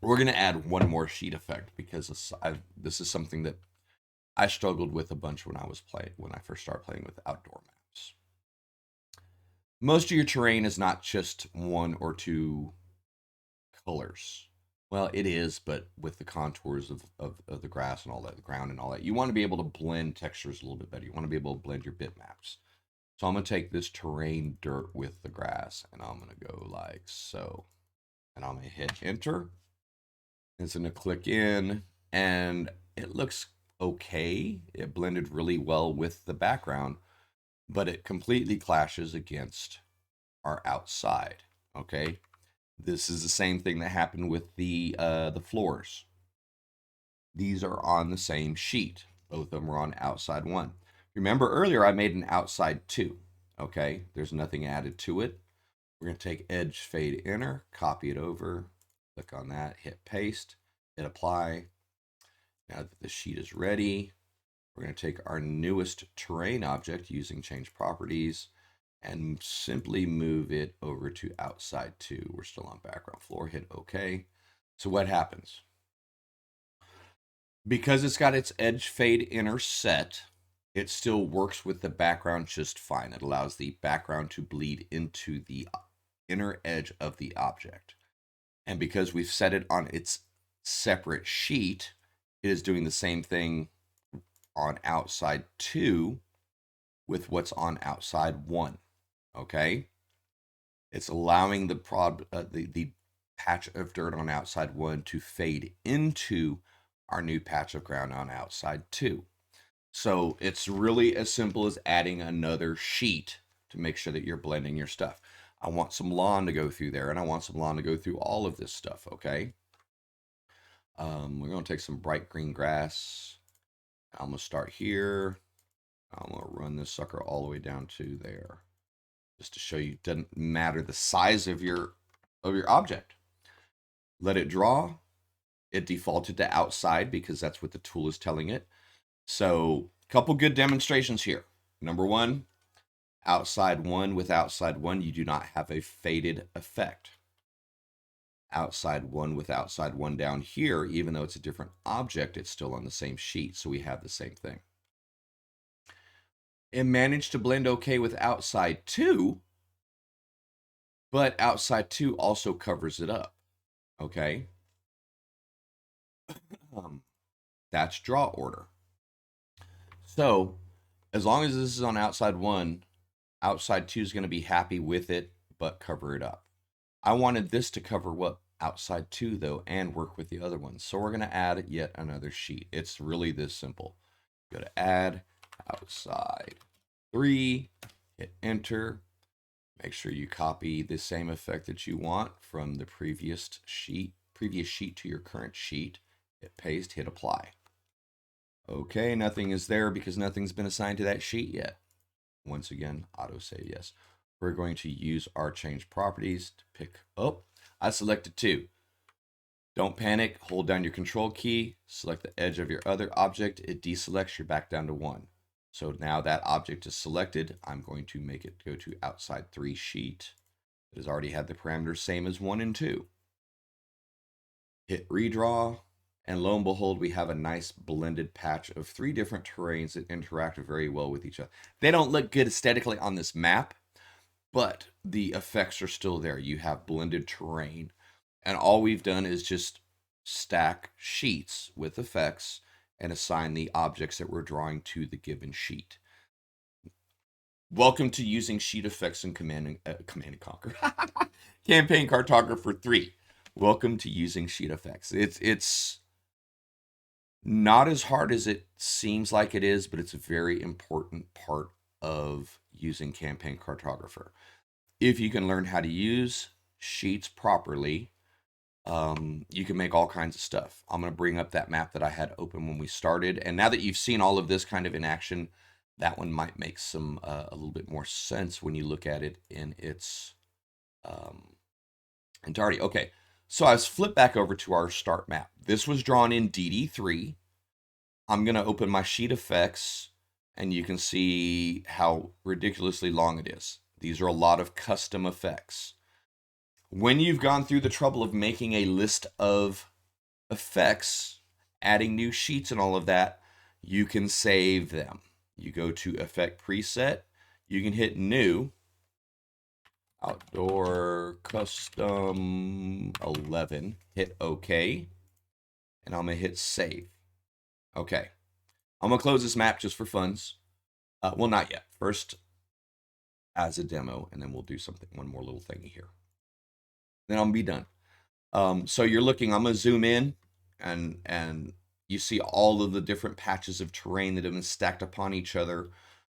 We're going to add one more sheet effect because this is something that I struggled with a bunch when I first started playing with outdoor maps. Most of your terrain is not just one or two colors. Well, it is, but with the contours of the grass and all that, the ground and all that, you want to be able to blend textures a little bit better. You want to be able to blend your bitmaps. So I'm going to take this terrain dirt with the grass, and I'm going to go like so. And I'm going to hit enter. It's going to click in, and it looks okay. It blended really well with the background, but it completely clashes against our outside, okay? This is the same thing that happened with the floors. These are on the same sheet. Both of them are on outside 1. Remember earlier I made an outside 2, okay? There's nothing added to it. We're going to take edge fade inner, copy it over, click on that, hit paste, hit apply. Now that the sheet is ready, we're going to take our newest terrain object using change properties and simply move it over to outside 2. We're still on background floor, hit OK. So what happens? Because it's got its edge fade inner set, it still works with the background just fine. It allows the background to bleed into the inner edge of the object. And because we've set it on its separate sheet, it is doing the same thing on outside 2 with what's on outside 1. Okay? It's allowing the patch of dirt on outside 1 to fade into our new patch of ground on outside 2. So it's really as simple as adding another sheet to make sure that you're blending your stuff. I want some lawn to go through there, and I want some lawn to go through all of this stuff, okay? We're going to take some bright green grass. I'm going to start here. I'm going to run this sucker all the way down to there, just to show you it doesn't matter the size of your object. Let it draw. It defaulted to outside because that's what the tool is telling it. So a couple good demonstrations here. Number 1, outside 1 with outside 1, you do not have a faded effect. Outside 1 with outside 1 down here, even though it's a different object, it's still on the same sheet, so we have the same thing. It managed to blend okay with outside 2, but outside 2 also covers it up, okay? That's draw order. So as long as this is on outside 1, outside 2 is going to be happy with it, but cover it up. I wanted this to cover what outside 2 though, and work with the other ones. So we're going to add yet another sheet. It's really this simple. Go to add outside 3, hit enter. Make sure you copy the same effect that you want from the previous sheet to your current sheet. Hit paste, hit apply. Okay, nothing is there because nothing's been assigned to that sheet yet. Once again, auto save yes. We're going to use our change properties to pick up. I selected 2. Don't panic, hold down your control key, select the edge of your other object, it deselects, you're back down to 1. So now that object is selected, I'm going to make it go to outside 3 sheet. It has already had the parameters same as 1 and 2. Hit redraw, and lo and behold, we have a nice blended patch of 3 different terrains that interact very well with each other. They don't look good aesthetically on this map, but the effects are still there. You have blended terrain, and all we've done is just stack sheets with effects and assign the objects that we're drawing to the given sheet. Welcome to using sheet effects in Command and Conquer. Campaign Cartographer 3. Welcome to using sheet effects. It's not as hard as it seems like it is, but it's a very important part of using Campaign Cartographer. If you can learn how to use sheets properly, you can make all kinds of stuff. I'm going to bring up that map that I had open when we started. And now that you've seen all of this kind of in action, that one might make some a little bit more sense when you look at it in its entirety. Okay, so I was flipped back over to our start map. This was drawn in DD3. I'm going to open my sheet effects, and you can see how ridiculously long it is. These are a lot of custom effects. When you've gone through the trouble of making a list of effects, adding new sheets and all of that, you can save them. You go to Effect Preset, you can hit New, Outdoor Custom 11, hit OK, and I'm going to hit Save. Okay. I'm going to close this map just for funs. Well, not yet. First, as a demo, and then we'll do something, one more little thingy here. Then I'll be done. So you're looking, I'm going to zoom in, and you see all of the different patches of terrain that have been stacked upon each other.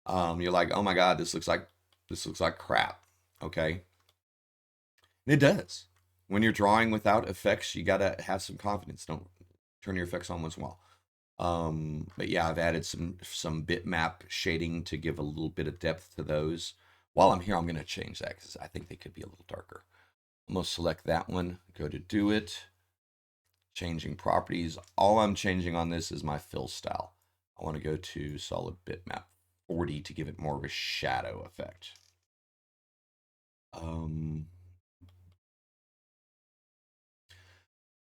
You're like, oh my God, this looks like crap. Okay. And it does. When you're drawing without effects, you got to have some confidence. Don't turn your effects on once in a while. But yeah, I've added some bitmap shading to give a little bit of depth to those. While I'm here, I'm going to change that because I think they could be a little darker. I'm going to select that one, go to Do It, changing properties. All I'm changing on this is my fill style. I want to go to solid bitmap 40 to give it more of a shadow effect.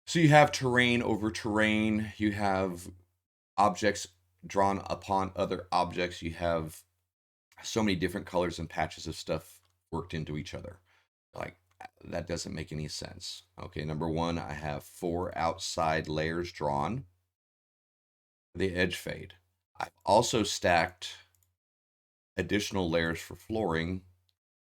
So you have terrain over terrain. You have objects drawn upon other objects. You have so many different colors and patches of stuff worked into each other. Like, that doesn't make any sense. Okay, number one, I have 4 outside layers drawn. The edge fade. I've also stacked additional layers for flooring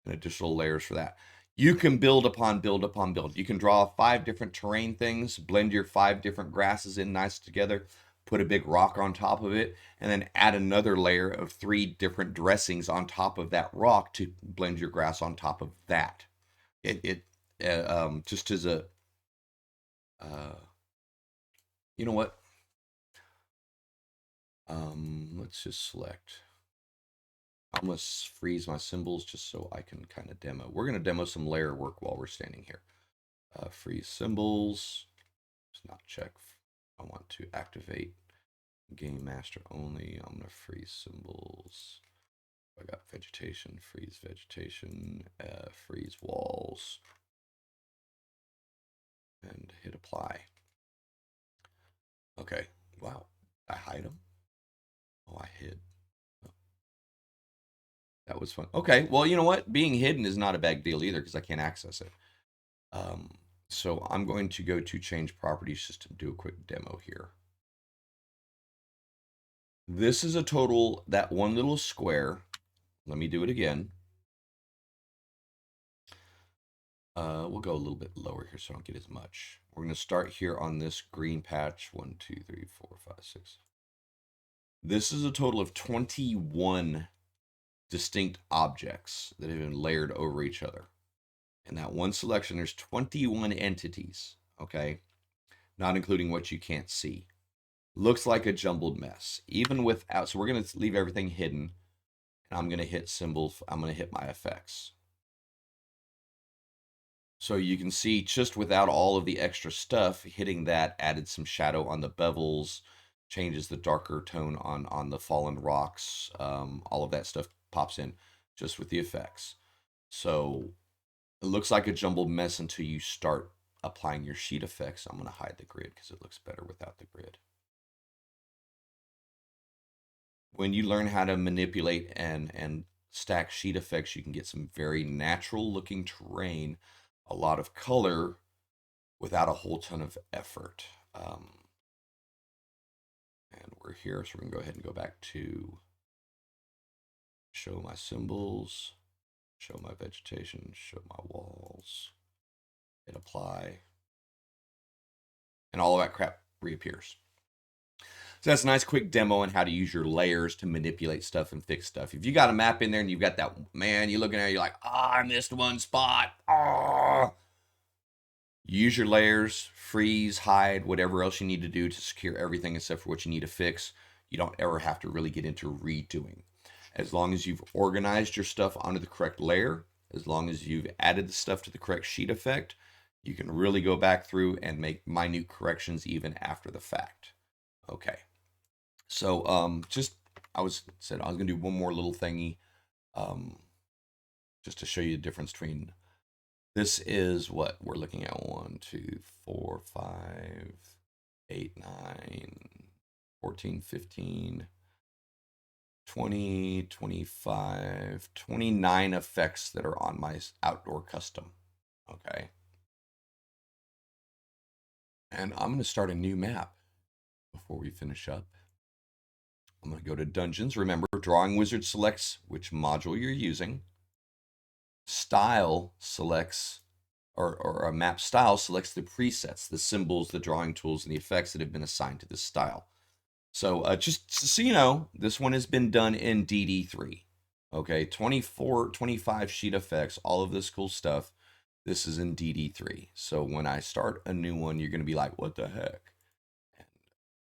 and additional layers for that. You can build upon build upon build. You can draw 5 different terrain things, blend your 5 different grasses in nice together, put a big rock on top of it, and then add another layer of 3 different dressings on top of that rock to blend your grass on top of that. Just as a, you know what? Let's just select. I'm going to freeze my symbols just so I can kind of demo. We're going to demo some layer work while we're standing here. Freeze symbols. Let's not check. I want to activate game master only. I'm going to freeze symbols. I got vegetation, freeze vegetation, freeze walls, and hit apply. Okay. Wow. I hide them. Oh, I hid. Oh. That was fun. Okay. Well, you know what? Being hidden is not a big deal either because I can't access it. So I'm going to go to change properties just to do a quick demo here. This is a total, that one little square. Let me do it again. We'll go a little bit lower here so I don't get as much. We're going to start here on this green patch. 1, 2, 3, 4, 5, 6. This is a total of 21 distinct objects that have been layered over each other. In that one selection, there's 21 entities, okay? Not including what you can't see. Looks like a jumbled mess. Even without, so we're going to leave everything hidden. And I'm going to hit symbols. I'm going to hit my effects. So you can see just without all of the extra stuff, hitting that added some shadow on the bevels, changes the darker tone on the fallen rocks. All of that stuff pops in just with the effects. So it looks like a jumbled mess until you start applying your sheet effects. I'm going to hide the grid because it looks better without the grid. When you learn how to manipulate and stack sheet effects, you can get some very natural looking terrain, a lot of color without a whole ton of effort. And we're here, so we're going to go ahead and go back to show my symbols, show my vegetation, show my walls, hit apply, and all of that crap reappears. So that's a nice quick demo on how to use your layers to manipulate stuff and fix stuff. If you got a map in there and you've got that, man, you're looking at it, you're like, I missed one spot. Use your layers, freeze, hide, whatever else you need to do to secure everything except for what you need to fix. You don't ever have to really get into redoing. As long as you've organized your stuff onto the correct layer, as long as you've added the stuff to the correct sheet effect, you can really go back through and make minute corrections even after the fact. Okay. So I was gonna do one more little thingy, just to show you the difference between. This is what we're looking at. 1, 2, 4, 5. 8, 9, 14, 15, 20, 25, 29 effects that are on my outdoor custom. Okay. And I'm going to start a new map before we finish up. I'm going to go to Dungeons. Remember, Drawing Wizard selects which module you're using. Style selects, or a map style selects the presets, the symbols, the drawing tools, and the effects that have been assigned to this style. So just so you know, this one has been done in DD3. Okay, 24, 25 sheet effects, all of this cool stuff. This is in DD3. So when I start a new one, you're going to be like, what the heck? And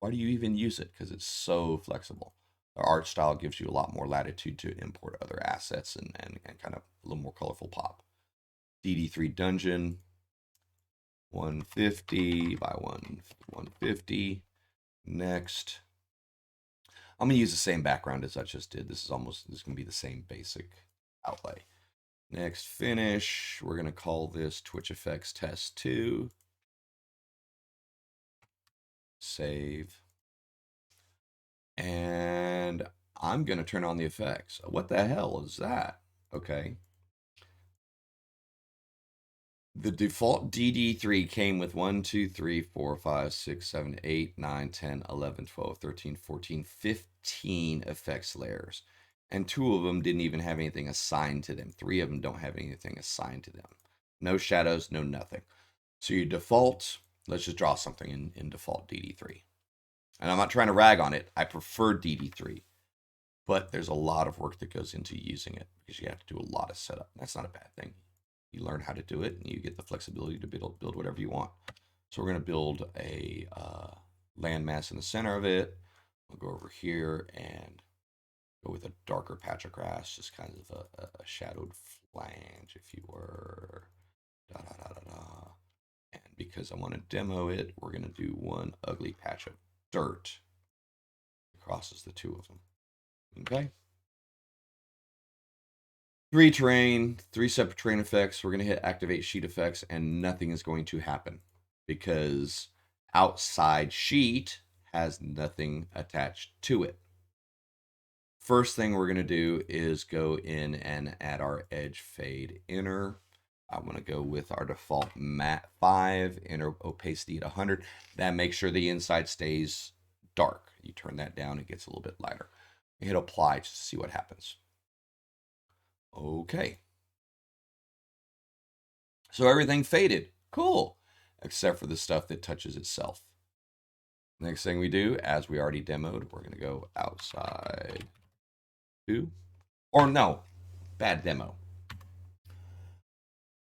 why do you even use it? Because it's so flexible. The art style gives you a lot more latitude to import other assets and kind of a little more colorful pop. DD3 dungeon, 150 by 150. Next. I'm going to use the same background as I just did. This is going to be the same basic outlay. Next, finish. We're going to call this Twitch Effects Test 2. Save. And I'm going to turn on the effects. What the hell is that? Okay. The default DD3 came with 1, 2, 3, 4, 5, 6, 7, 8, 9, 10, 11, 12, 13, 14, 15 effects layers. And 2 of them didn't even have anything assigned to them. 3 of them don't have anything assigned to them. No shadows, no nothing. So your default, let's just draw something in default DD3. And I'm not trying to rag on it. I prefer DD3. But there's a lot of work that goes into using it because you have to do a lot of setup. That's not a bad thing. You learn how to do it, and you get the flexibility to build whatever you want. So we're going to build a landmass in the center of it. We'll go over here and go with a darker patch of grass, just kind of a shadowed flange, if you were. Da, da, da, da, da. And because I want to demo it, we're going to do one ugly patch of dirt that crosses the 2 of them. Okay. 3 terrain, 3 separate terrain effects. We're going to hit activate sheet effects, and nothing is going to happen because outside sheet has nothing attached to it. First thing we're going to do is go in and add our edge fade inner. I'm going to go with our default matte 5, inner opacity at 100. That makes sure the inside stays dark. You turn that down, it gets a little bit lighter. You hit apply just to see what happens. Okay. So everything faded. Cool. Except for the stuff that touches itself. Next thing we do, as we already demoed, we're going to go outside 2. Or no, bad demo.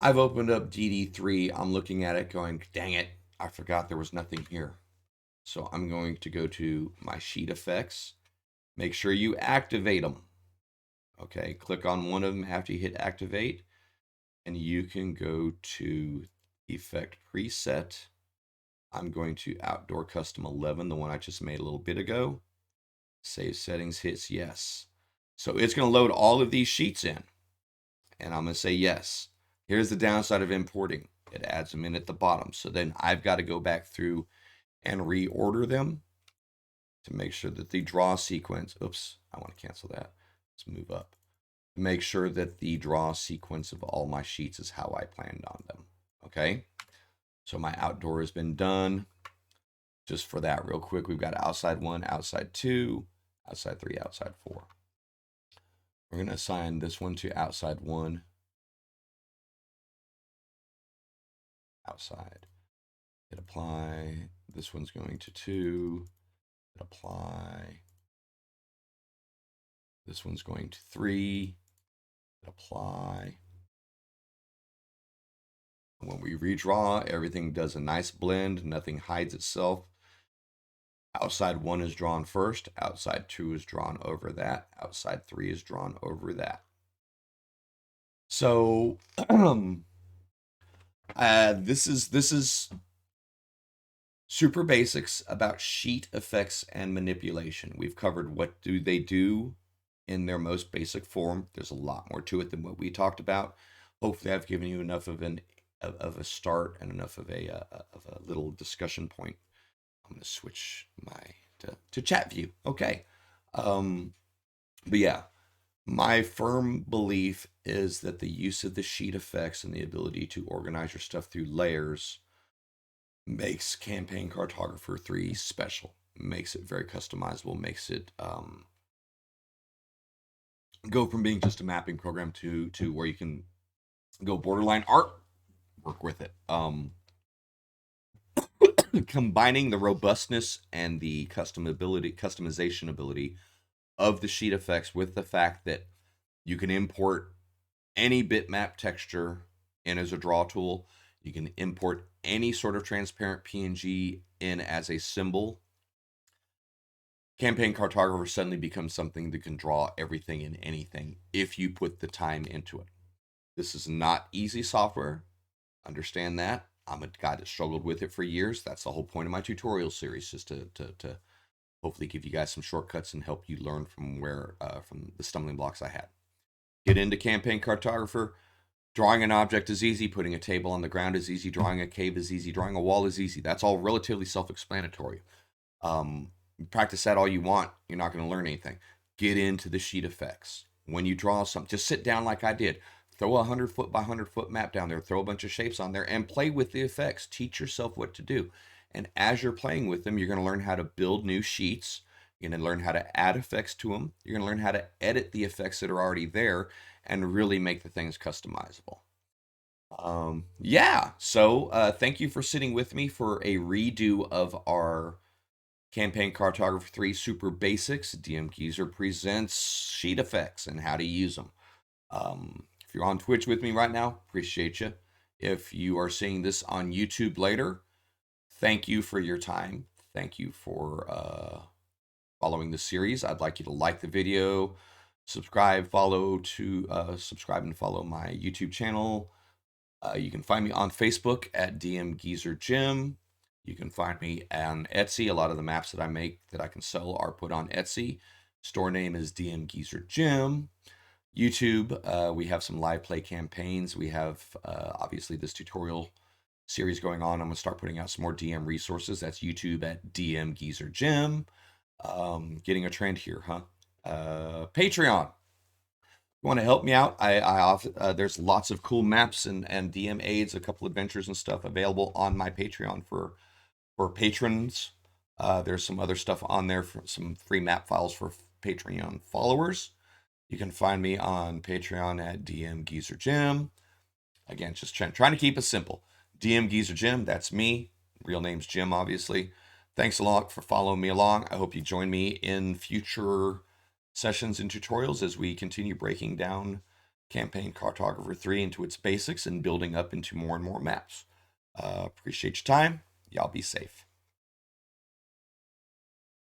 I've opened up DD3. I'm looking at it going, dang it, I forgot there was nothing here. So I'm going to go to my sheet effects. Make sure you activate them. Okay, click on one of them after you hit activate. And you can go to effect preset. I'm going to outdoor custom 11, the one I just made a little bit ago. Save settings, hits yes. So it's going to load all of these sheets in. And I'm going to say yes. Here's the downside of importing. It adds them in at the bottom. So then I've got to go back through and reorder them to make sure that the draw sequence, oops, I want to cancel that. Let's move up. Make sure that the draw sequence of all my sheets is how I planned on them. Okay, so my outdoor has been done. Just for that real quick, we've got outside 1, outside 2, outside 3, outside 4. We're going to assign this one to outside 1, outside. Hit apply. This one's going to 2, hit apply. This one's going to 3, apply. When we redraw, everything does a nice blend. Nothing hides itself. Outside 1 is drawn first. Outside 2 is drawn over that. Outside 3 is drawn over that. So this is super basics about sheet effects and manipulation. We've covered what do they do in their most basic form. There's a lot more to it than what we talked about. Hopefully I've given you enough of a start and enough of a little discussion point I'm gonna switch my to chat view. Okay. But yeah, my firm belief is that the use of the sheet effects and the ability to organize your stuff through layers makes Campaign Cartographer 3 special. Makes it very customizable, makes it go from being just a mapping program to where you can go borderline art work with it. Combining the robustness and the customization ability of the sheet effects with the fact that you can import any bitmap texture in as a draw tool. You can import any sort of transparent PNG in as a symbol. Campaign Cartographer suddenly becomes something that can draw everything and anything if you put the time into it. This is not easy software. Understand that. I'm a guy that struggled with it for years. That's the whole point of my tutorial series, just to hopefully give you guys some shortcuts and help you learn from from the stumbling blocks I had. Get into Campaign Cartographer. Drawing an object is easy. Putting a table on the ground is easy. Drawing a cave is easy. Drawing a wall is easy. That's all relatively self-explanatory. Practice that all you want. You're not going to learn anything. Get into the sheet effects. When you draw something, just sit down like I did. Throw a 100-foot by 100-foot map down there. Throw a bunch of shapes on there and play with the effects. Teach yourself what to do. And as you're playing with them, you're going to learn how to build new sheets. You're going to learn how to add effects to them. You're going to learn how to edit the effects that are already there and really make the things customizable. Yeah, so thank you for sitting with me for a redo of our Campaign Cartographer 3 Super-Basics. DMGeezer presents sheet effects and how to use them. If you're on Twitch with me right now, appreciate you. If you are seeing this on YouTube later, thank you for your time. Thank you for following the series. I'd like you to like the video, subscribe, subscribe and follow my YouTube channel. You can find me on Facebook at DMGeezerjim. You can find me on Etsy. A lot of the maps that I make that I can sell are put on Etsy. Store name is DMGeezerjim. YouTube, we have some live play campaigns. We have obviously this tutorial series going on. I'm going to start putting out some more DM resources. That's YouTube at DMGeezerjim. Getting a trend here, huh? Patreon. You want to help me out? There's lots of cool maps and DM aids, a couple adventures and stuff available on my Patreon for patrons. There's some other stuff on there for some free map files for Patreon followers. You can find me on Patreon at DMGeezerjim. Again, just trying to keep it simple. DMGeezerjim, that's me. Real name's Jim, obviously. Thanks a lot for following me along. I hope you join me in future sessions and tutorials as we continue breaking down Campaign Cartographer 3 into its basics and building up into more and more maps. Appreciate your time. Y'all be safe.